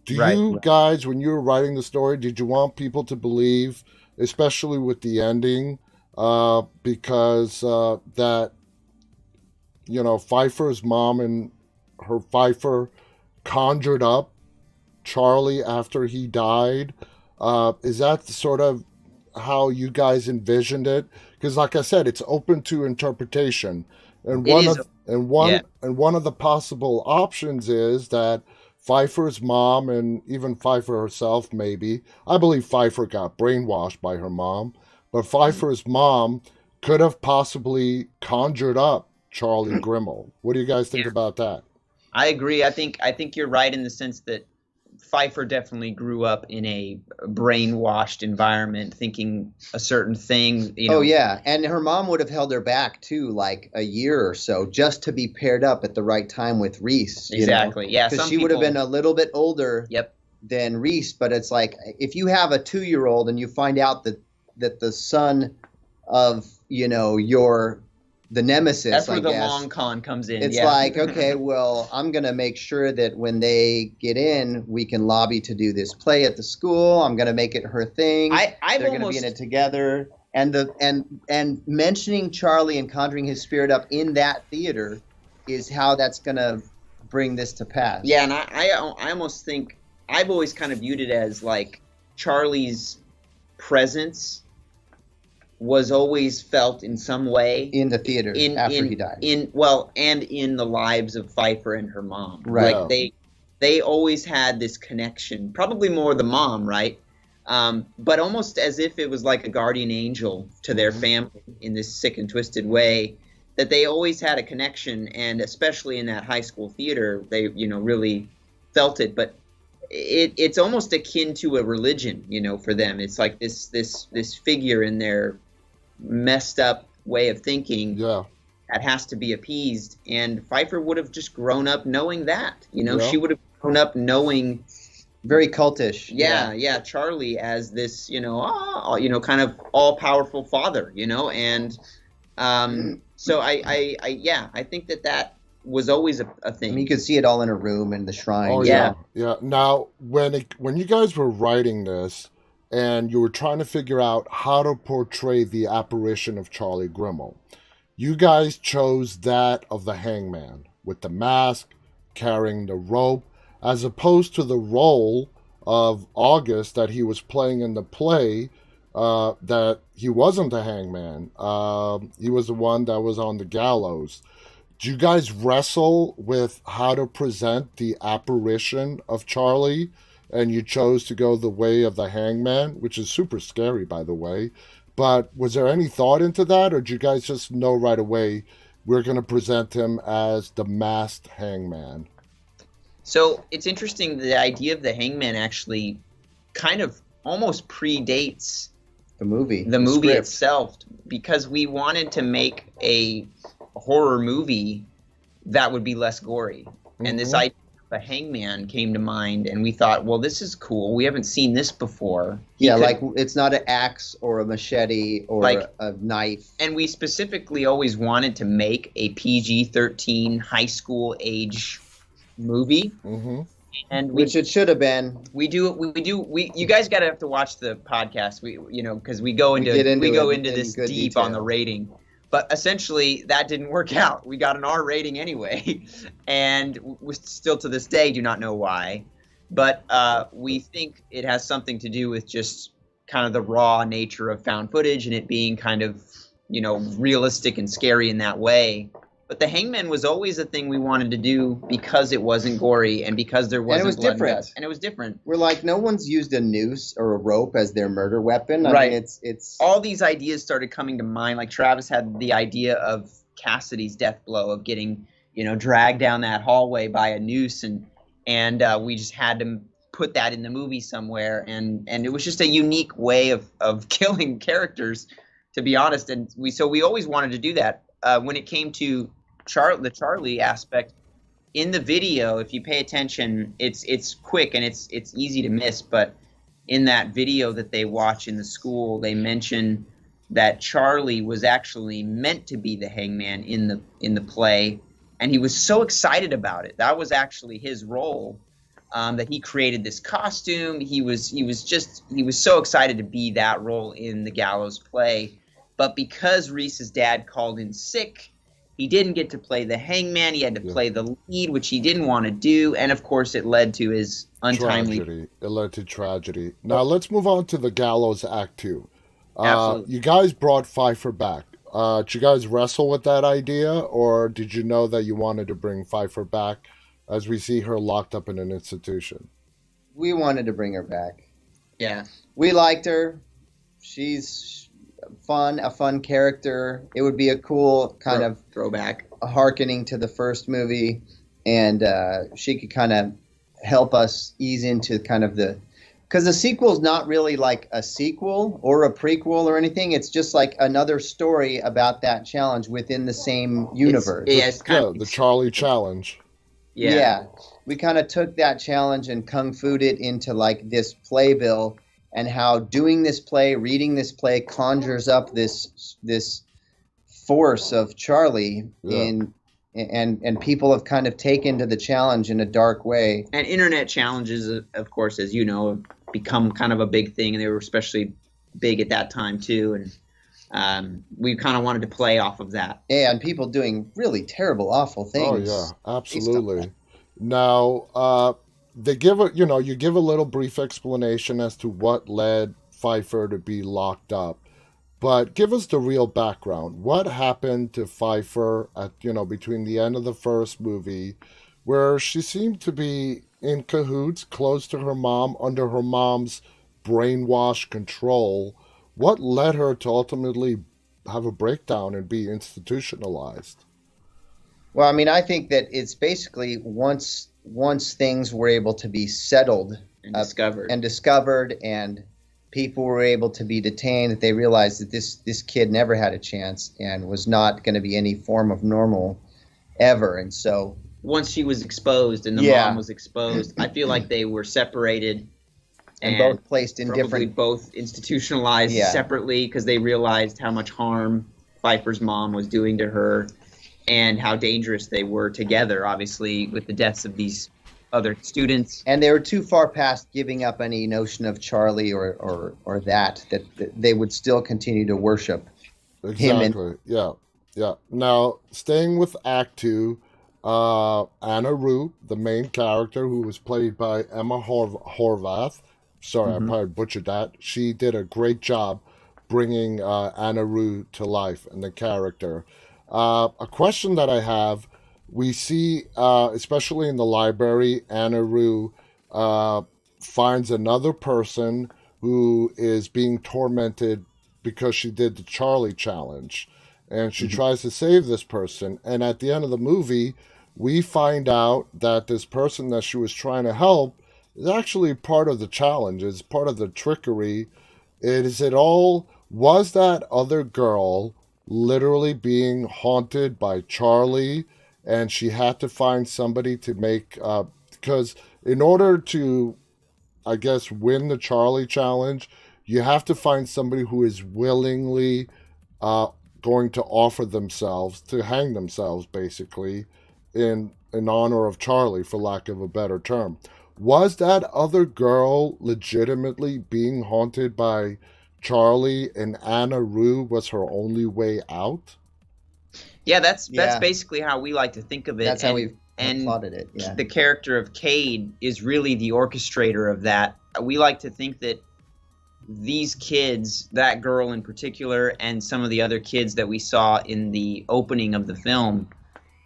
Speaker 1: Do you guys, when you were writing the story, did you want people to believe, especially with the ending, because that, Pfeiffer's mom and her Pfeiffer conjured up Charlie after he died? Is that sort of how you guys envisioned it? Because like I said, it's open to interpretation. And one of the possible options is that Pfeiffer's mom, and even Pfeiffer herself, maybe, I believe Pfeiffer got brainwashed by her mom, but Pfeiffer's mom could have possibly conjured up Charlie Grimmel. What do you guys think about that?
Speaker 3: I agree. I think you're right in the sense that Pfeiffer definitely grew up in a brainwashed environment, thinking a certain thing.
Speaker 2: Oh yeah, and her mom would have held her back too, like a year or so, just to be paired up at the right time with Reese.
Speaker 3: Exactly. Yeah,
Speaker 2: because she would have been a little bit older. Than Reese. But it's like, if you have a 2-year-old and you find out that the son of the nemesis,
Speaker 3: that's where the long con comes in.
Speaker 2: It's like, okay, well, I'm going to make sure that when they get in, we can lobby to do this play at the school. I'm going to make it her thing. They're going to be in it together. And mentioning Charlie and conjuring his spirit up in that theater is how that's going to bring this to pass.
Speaker 3: Yeah, and I almost think, I've always kind of viewed it as like Charlie's presence was always felt in some way
Speaker 2: in the theater after he died.
Speaker 3: And in the lives of Pfeiffer and her mom.
Speaker 2: Right.
Speaker 3: Like they always had this connection, probably more the mom, right? But almost as if it was like a guardian angel to their family in this sick and twisted way, that they always had a connection, and especially in that high school theater, they really felt it. But it's almost akin to a religion, for them. It's like this figure in their messed up way of thinking that has to be appeased. And Pfeiffer would have just grown up knowing that. She would have grown up knowing,
Speaker 2: very cultish.
Speaker 3: Yeah, Charlie as this, kind of all powerful father, and so I think that was always a thing.
Speaker 2: I mean, you could see it all in a room in the shrine.
Speaker 1: Oh yeah. Now, when you guys were writing this, and you were trying to figure out how to portray the apparition of Charlie Grimmel, you guys chose that of the hangman, with the mask, carrying the rope, as opposed to the role of August that he was playing in the play, that he wasn't the hangman. He was the one that was on the gallows. Do you guys wrestle with how to present the apparition of Charlie, and you chose to go the way of the hangman, which is super scary, by the way? But was there any thought into that, or did you guys just know right away we're going to present him as the masked hangman?
Speaker 3: So it's interesting, the idea of the hangman actually kind of almost predates
Speaker 2: the movie
Speaker 3: itself, because we wanted to make a horror movie that would be less gory. And this idea the Hangman came to mind, and we thought, well, this is cool. We haven't seen this before.
Speaker 2: Like it's not an axe or a machete or a knife.
Speaker 3: And we specifically always wanted to make a PG-13 high school age movie.
Speaker 1: Mm-hmm.
Speaker 3: And
Speaker 2: which it should have been.
Speaker 3: You guys gotta have to watch the podcast. Because we go into this deep detail on the rating. But essentially, that didn't work out. We got an R rating anyway, and we still to this day do not know why. But we think it has something to do with just kind of the raw nature of found footage and it being kind of, realistic and scary in that way. But the Hangman was always a thing we wanted to do because it wasn't gory and because there wasn't blood and guts. And it was different.
Speaker 2: We're like, no one's used a noose or a rope as their murder weapon.
Speaker 3: I mean,
Speaker 2: it's
Speaker 3: all these ideas started coming to mind. Like Travis had the idea of Cassidy's death blow of getting, dragged down that hallway by a noose, and we just had to put that in the movie somewhere. And it was just a unique way of killing characters, to be honest. And we always wanted to do that. When it came to the Charlie aspect in the video, if you pay attention, it's quick and it's easy to miss. But in that video that they watch in the school, they mention that Charlie was actually meant to be the Hangman in the play, and he was so excited about it. That was actually his role. That he created this costume. He was so excited to be that role in the Gallows play. But because Reese's dad called in sick, he didn't get to play the Hangman. He had to play the lead, which he didn't want to do. And, of course, it led to his untimely...
Speaker 1: Tragedy. It led to tragedy. Now, let's move on to the Gallows Act 2.
Speaker 3: Absolutely.
Speaker 1: You guys brought Pfeiffer back. Did you guys wrestle with that idea, or did you know that you wanted to bring Pfeiffer back as we see her locked up in an institution?
Speaker 2: We wanted to bring her back.
Speaker 3: Yeah.
Speaker 2: We liked her. She's... a fun character. It would be a cool kind of
Speaker 3: throwback,
Speaker 2: hearkening to the first movie, and she could kind of help us ease into kind of because the sequel is not really like a sequel or a prequel or anything. It's just like another story about that challenge within the same universe.
Speaker 3: It's
Speaker 1: the Charlie challenge.
Speaker 2: Yeah. We kind of took that challenge and kung fu'd it into like this playbill. And how doing this play, reading this play, conjures up this force of Charlie and people have kind of taken to the challenge in a dark way.
Speaker 3: And internet challenges, of course, as you know, have become kind of a big thing, and they were especially big at that time too. And we kind of wanted to play off of that.
Speaker 2: Yeah, and people doing really terrible, awful things.
Speaker 1: Oh yeah, absolutely. Now. You give a little brief explanation as to what led Pfeiffer to be locked up, but give us the real background. What happened to Pfeiffer between the end of the first movie, where she seemed to be in cahoots, close to her mom, under her mom's brainwash control? What led her to ultimately have a breakdown and be institutionalized?
Speaker 2: Well, I mean, I think that it's basically once things were able to be settled
Speaker 3: and
Speaker 2: discovered and people were able to be detained, that they realized that this kid never had a chance and was not going to be any form of normal ever. And so
Speaker 3: once she was exposed and the mom was exposed, I feel like they were separated
Speaker 2: and both placed in
Speaker 3: both institutionalized separately, because they realized how much harm Pfeiffer's mom was doing to her and how dangerous they were together, obviously, with the deaths of these other students.
Speaker 2: And they were too far past giving up any notion of Charlie or that they would still continue to worship him.
Speaker 1: Yeah. Now, staying with Act 2, Anna Rue, the main character, who was played by Emma Horvath. Sorry, I probably butchered that. She did a great job bringing Anna Rue to life and the character. A question that I have, we see, especially in the library, Anna Rue finds another person who is being tormented because she did the Charlie challenge. And she tries to save this person. And at the end of the movie, we find out that this person that she was trying to help is actually part of the challenge, is part of the trickery. Was that other girl literally being haunted by Charlie, and she had to find somebody to because in order to, I guess, win the Charlie challenge, you have to find somebody who is willingly going to offer themselves to hang themselves, basically, in honor of Charlie, for lack of a better term. Was that other girl legitimately being haunted by Charlie, and Anna Rue was her only way out?
Speaker 3: Yeah, that's basically how we like to think of it.
Speaker 2: That's how we've plotted it. Yeah.
Speaker 3: The character of Cade is really the orchestrator of that. We like to think that these kids, that girl in particular, and some of the other kids that we saw in the opening of the film,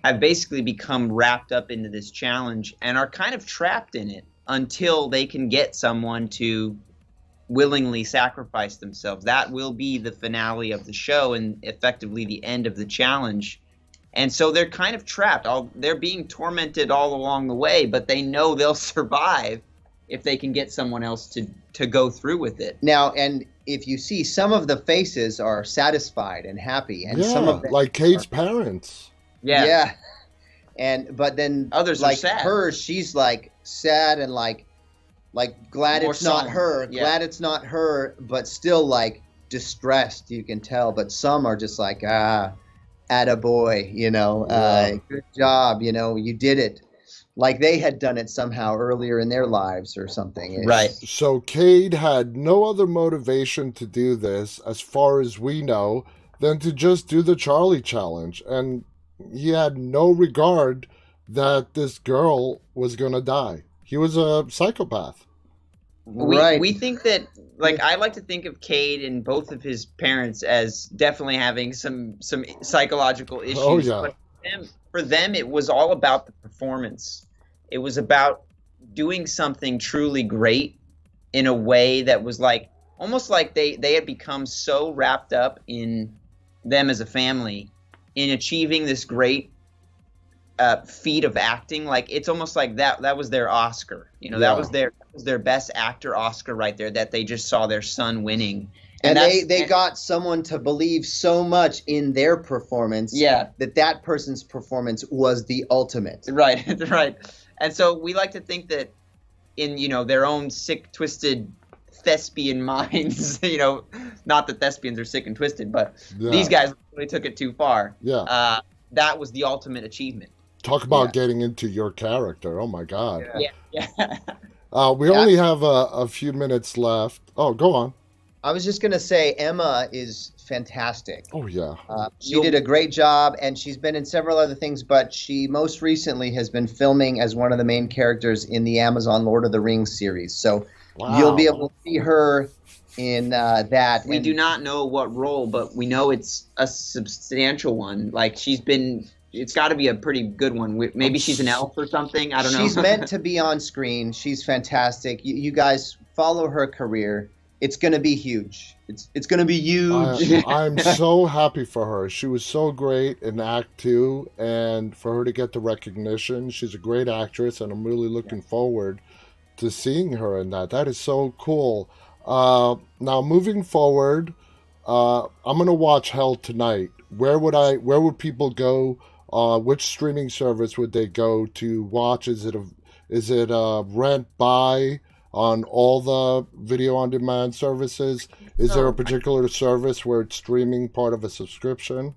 Speaker 3: have basically become wrapped up into this challenge and are kind of trapped in it until they can get someone to willingly sacrifice themselves. That will be the finale of the show and effectively the end of the challenge. And so they're kind of trapped. They're being tormented all along the way, but they know they'll survive if they can get someone else to go through with it.
Speaker 2: Now, and if you see, some of the faces are satisfied and happy, and some of them
Speaker 1: like Cade's parents.
Speaker 2: Yeah. But then
Speaker 3: others
Speaker 2: like
Speaker 3: are sad.
Speaker 2: Hers, she's like sad and like glad
Speaker 3: More
Speaker 2: it's not her.
Speaker 3: Yeah.
Speaker 2: Glad it's not her, but still like distressed, you can tell. But some are just like, attaboy, good job, you did it. Like they had done it somehow earlier in their lives or something.
Speaker 3: Right.
Speaker 1: So Cade had no other motivation to do this, as far as we know, than to just do the Charlie challenge. And he had no regard that this girl was going to die. He was a psychopath.
Speaker 3: We think that, like, I like to think of Cade and both of his parents as definitely having some psychological issues.
Speaker 1: Oh, yeah.
Speaker 3: But for them, it was all about the performance. It was about doing something truly great in a way that was like, almost like they had become so wrapped up in them as a family, in achieving this great feat of acting. Like, it's almost like that was their Oscar. That was their best actor Oscar right there, that they just saw their son winning.
Speaker 2: And they got someone to believe so much in their performance that person's performance was the ultimate.
Speaker 3: Right, right. And so we like to think that in, their own sick, twisted thespian minds, not that thespians are sick and twisted, but these guys really took it too far.
Speaker 1: Yeah.
Speaker 3: That was the ultimate achievement.
Speaker 1: Talk about getting into your character. Oh, my God.
Speaker 3: Yeah.
Speaker 1: We only have a few minutes left. Oh, go on.
Speaker 2: I was just going to say Emma is fantastic.
Speaker 1: Oh, yeah.
Speaker 2: She did a great job, and she's been in several other things, but she most recently has been filming as one of the main characters in the Amazon Lord of the Rings series. So you'll be able to see her in that.
Speaker 3: We do not know what role, but we know it's a substantial one. Like, it's got to be a pretty good one. Maybe she's an elf or something. I don't know.
Speaker 2: She's meant to be on screen. She's fantastic. You guys follow her career. It's going to be huge. It's going to be huge.
Speaker 1: I'm so happy for her. She was so great in Act 2, and for her to get the recognition, she's a great actress, and I'm really looking forward to seeing her in that. That is so cool. Now, moving forward, I'm going to watch Hell tonight. Where would people go? Which streaming service would they go to watch? Is it rent buy on all the video on demand services? Is there a particular service where it's streaming part of a subscription?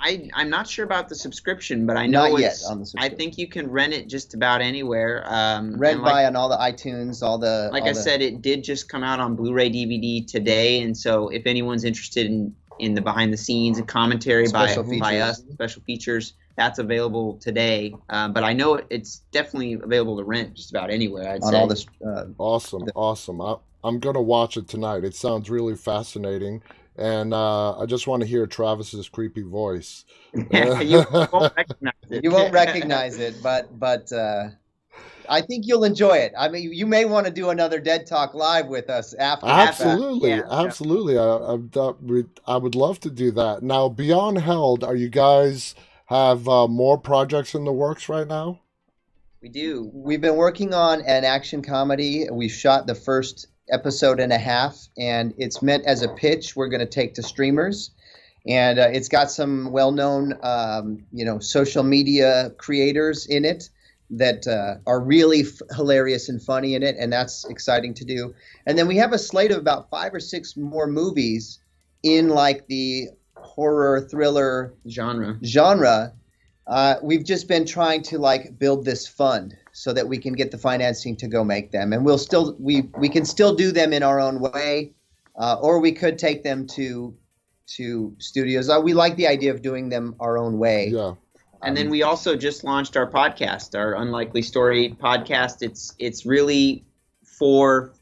Speaker 3: I'm not sure about the subscription, but I know
Speaker 2: Not yet on the subscription.
Speaker 3: I think you can rent it just about anywhere.
Speaker 2: Rent buy on all the iTunes,
Speaker 3: I said, it did just come out on Blu-ray DVD today, and so if anyone's interested in the behind the scenes and commentary by us, special features, that's available today. But I know it's definitely available to rent just about anywhere, I'd say.
Speaker 2: All this,
Speaker 1: Awesome. I'm going to watch it tonight. It sounds really fascinating. And I just want to hear Travis's creepy voice.
Speaker 3: You won't recognize it.
Speaker 2: You won't recognize it, but I think you'll enjoy it. I mean, you may want to do another Dead Talk Live with us after.
Speaker 1: Absolutely. I would love to do that. Now, beyond Held, are you guys have more projects in the works right now?
Speaker 3: We do.
Speaker 2: We've been working on an action comedy. We shot the first episode and a half, and it's meant as a pitch we're going to take to streamers. And it's got some well-known, social media creators in it. that are really hilarious and funny in it, and that's exciting to do. And then we have a slate of about 5 or 6 more movies in like the horror thriller
Speaker 3: genre.
Speaker 2: We've just been trying to like build this fund so that we can get the financing to go make them, and we can still do them in our own way, or we could take them to studios. We like the idea of doing them our own way.
Speaker 1: Yeah.
Speaker 3: And then we also just launched our podcast, our Unlikely Story podcast. It's really for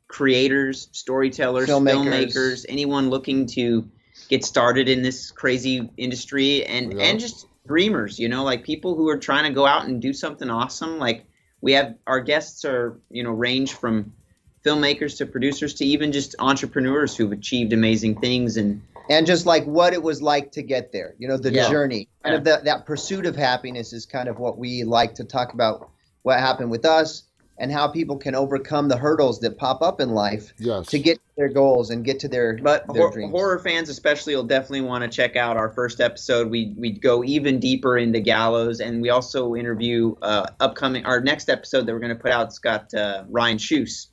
Speaker 3: creators, storytellers, filmmakers, anyone looking to get started in this crazy industry, and just dreamers, like people who are trying to go out and do something awesome. Like we have our guests are, range from filmmakers to producers to even just entrepreneurs who've achieved amazing things and
Speaker 2: just like what it was like to get there, the journey, kind of that pursuit of happiness is kind of what we like to talk about, what happened with us and how people can overcome the hurdles that pop up in life to get to their goals and get to their dreams.
Speaker 3: Horror fans especially will definitely want to check out our first episode. We go even deeper into Gallows, and we also interview our next episode that we're going to put out. It's got Ryan Schuss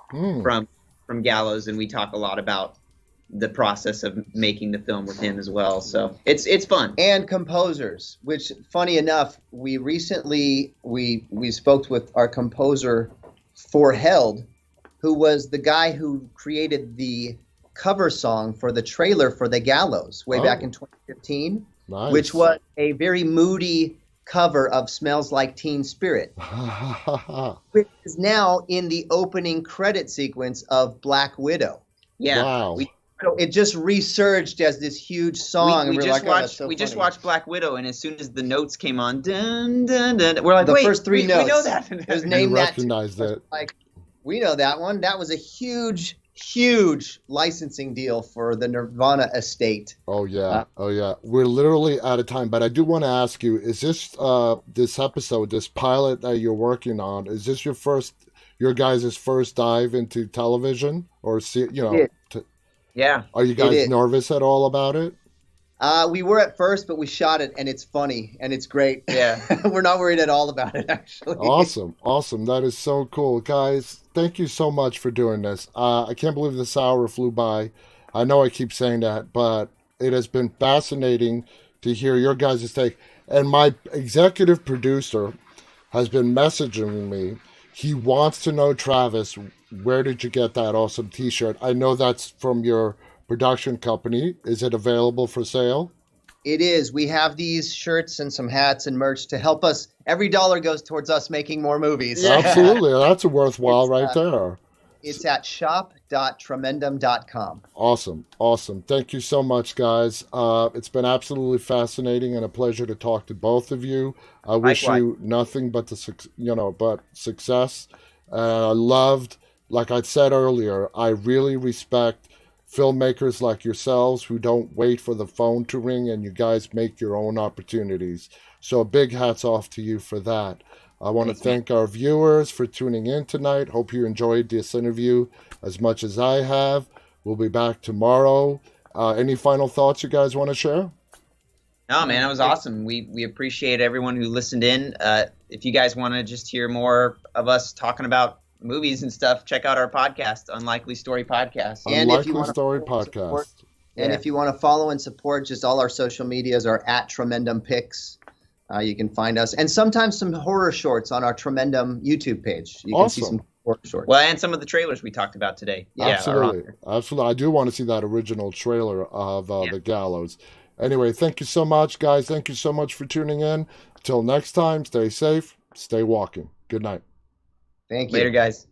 Speaker 3: from Gallows, and we talk a lot about the process of making the film with him as well. So it's fun.
Speaker 2: And composers, which funny enough, we recently we spoke with our composer for Held, who was the guy who created the cover song for the trailer for The Gallows way back in 2015, which was a very moody cover of Smells Like Teen Spirit, which is now in the opening credit sequence of Black Widow.
Speaker 3: Yeah.
Speaker 1: Wow.
Speaker 2: So it just resurged as this huge song.
Speaker 3: We just watched Black Widow, and as soon as the notes came on, dun, dun, dun, we're like,
Speaker 2: the first 3 notes.
Speaker 3: We know that.
Speaker 2: There's named that.
Speaker 1: Recognized it.
Speaker 2: Like, we know that one. That was a huge, huge licensing deal for the Nirvana estate.
Speaker 1: Oh yeah, We're literally out of time, but I do want to ask you: is this episode, this pilot that you're working on, is this your guys' first dive into television, or
Speaker 3: Yeah.
Speaker 1: Are you guys nervous at all about it?
Speaker 2: We were at first, but we shot it, and it's funny, and it's great.
Speaker 3: Yeah.
Speaker 2: We're not worried at all about it, actually.
Speaker 1: Awesome. That is so cool. Guys, thank you so much for doing this. I can't believe this hour flew by. I know I keep saying that, but it has been fascinating to hear your guys' take. And my executive producer has been messaging me. He wants to know, Travis, where did you get that awesome T-shirt? I know that's from your production company. Is it available for sale?
Speaker 2: It is. We have these shirts and some hats and merch to help us. Every dollar goes towards us making more movies.
Speaker 1: Absolutely. That's a worthwhile right there.
Speaker 2: It's at shop.tremendum.com.
Speaker 1: Awesome. Thank you so much, guys. It's been absolutely fascinating and a pleasure to talk to both of you. I wish you nothing but success. I loved, like I said earlier, I really respect filmmakers like yourselves who don't wait for the phone to ring, and you guys make your own opportunities. So a big hats off to you for that. I want to thank our viewers for tuning in tonight. Hope you enjoyed this interview as much as I have. We'll be back tomorrow. Any final thoughts you guys want to share?
Speaker 3: No, man, it was awesome. We appreciate everyone who listened in. If you guys want to just hear more of us talking about movies and stuff, check out our podcast, Unlikely Story Podcast.
Speaker 1: Unlikely Story Podcast.
Speaker 2: And if you want to follow and support, just all our social medias are at Tremendum Pics. You can find us. And sometimes some horror shorts on our Tremendum YouTube page. You can see some horror shorts.
Speaker 3: Well, and some of the trailers we talked about today.
Speaker 1: Absolutely. I do want to see that original trailer of The Gallows. Anyway, thank you so much, guys. Thank you so much for tuning in. Until next time, stay safe, stay walking. Good night.
Speaker 2: Thank you.
Speaker 3: Later, guys.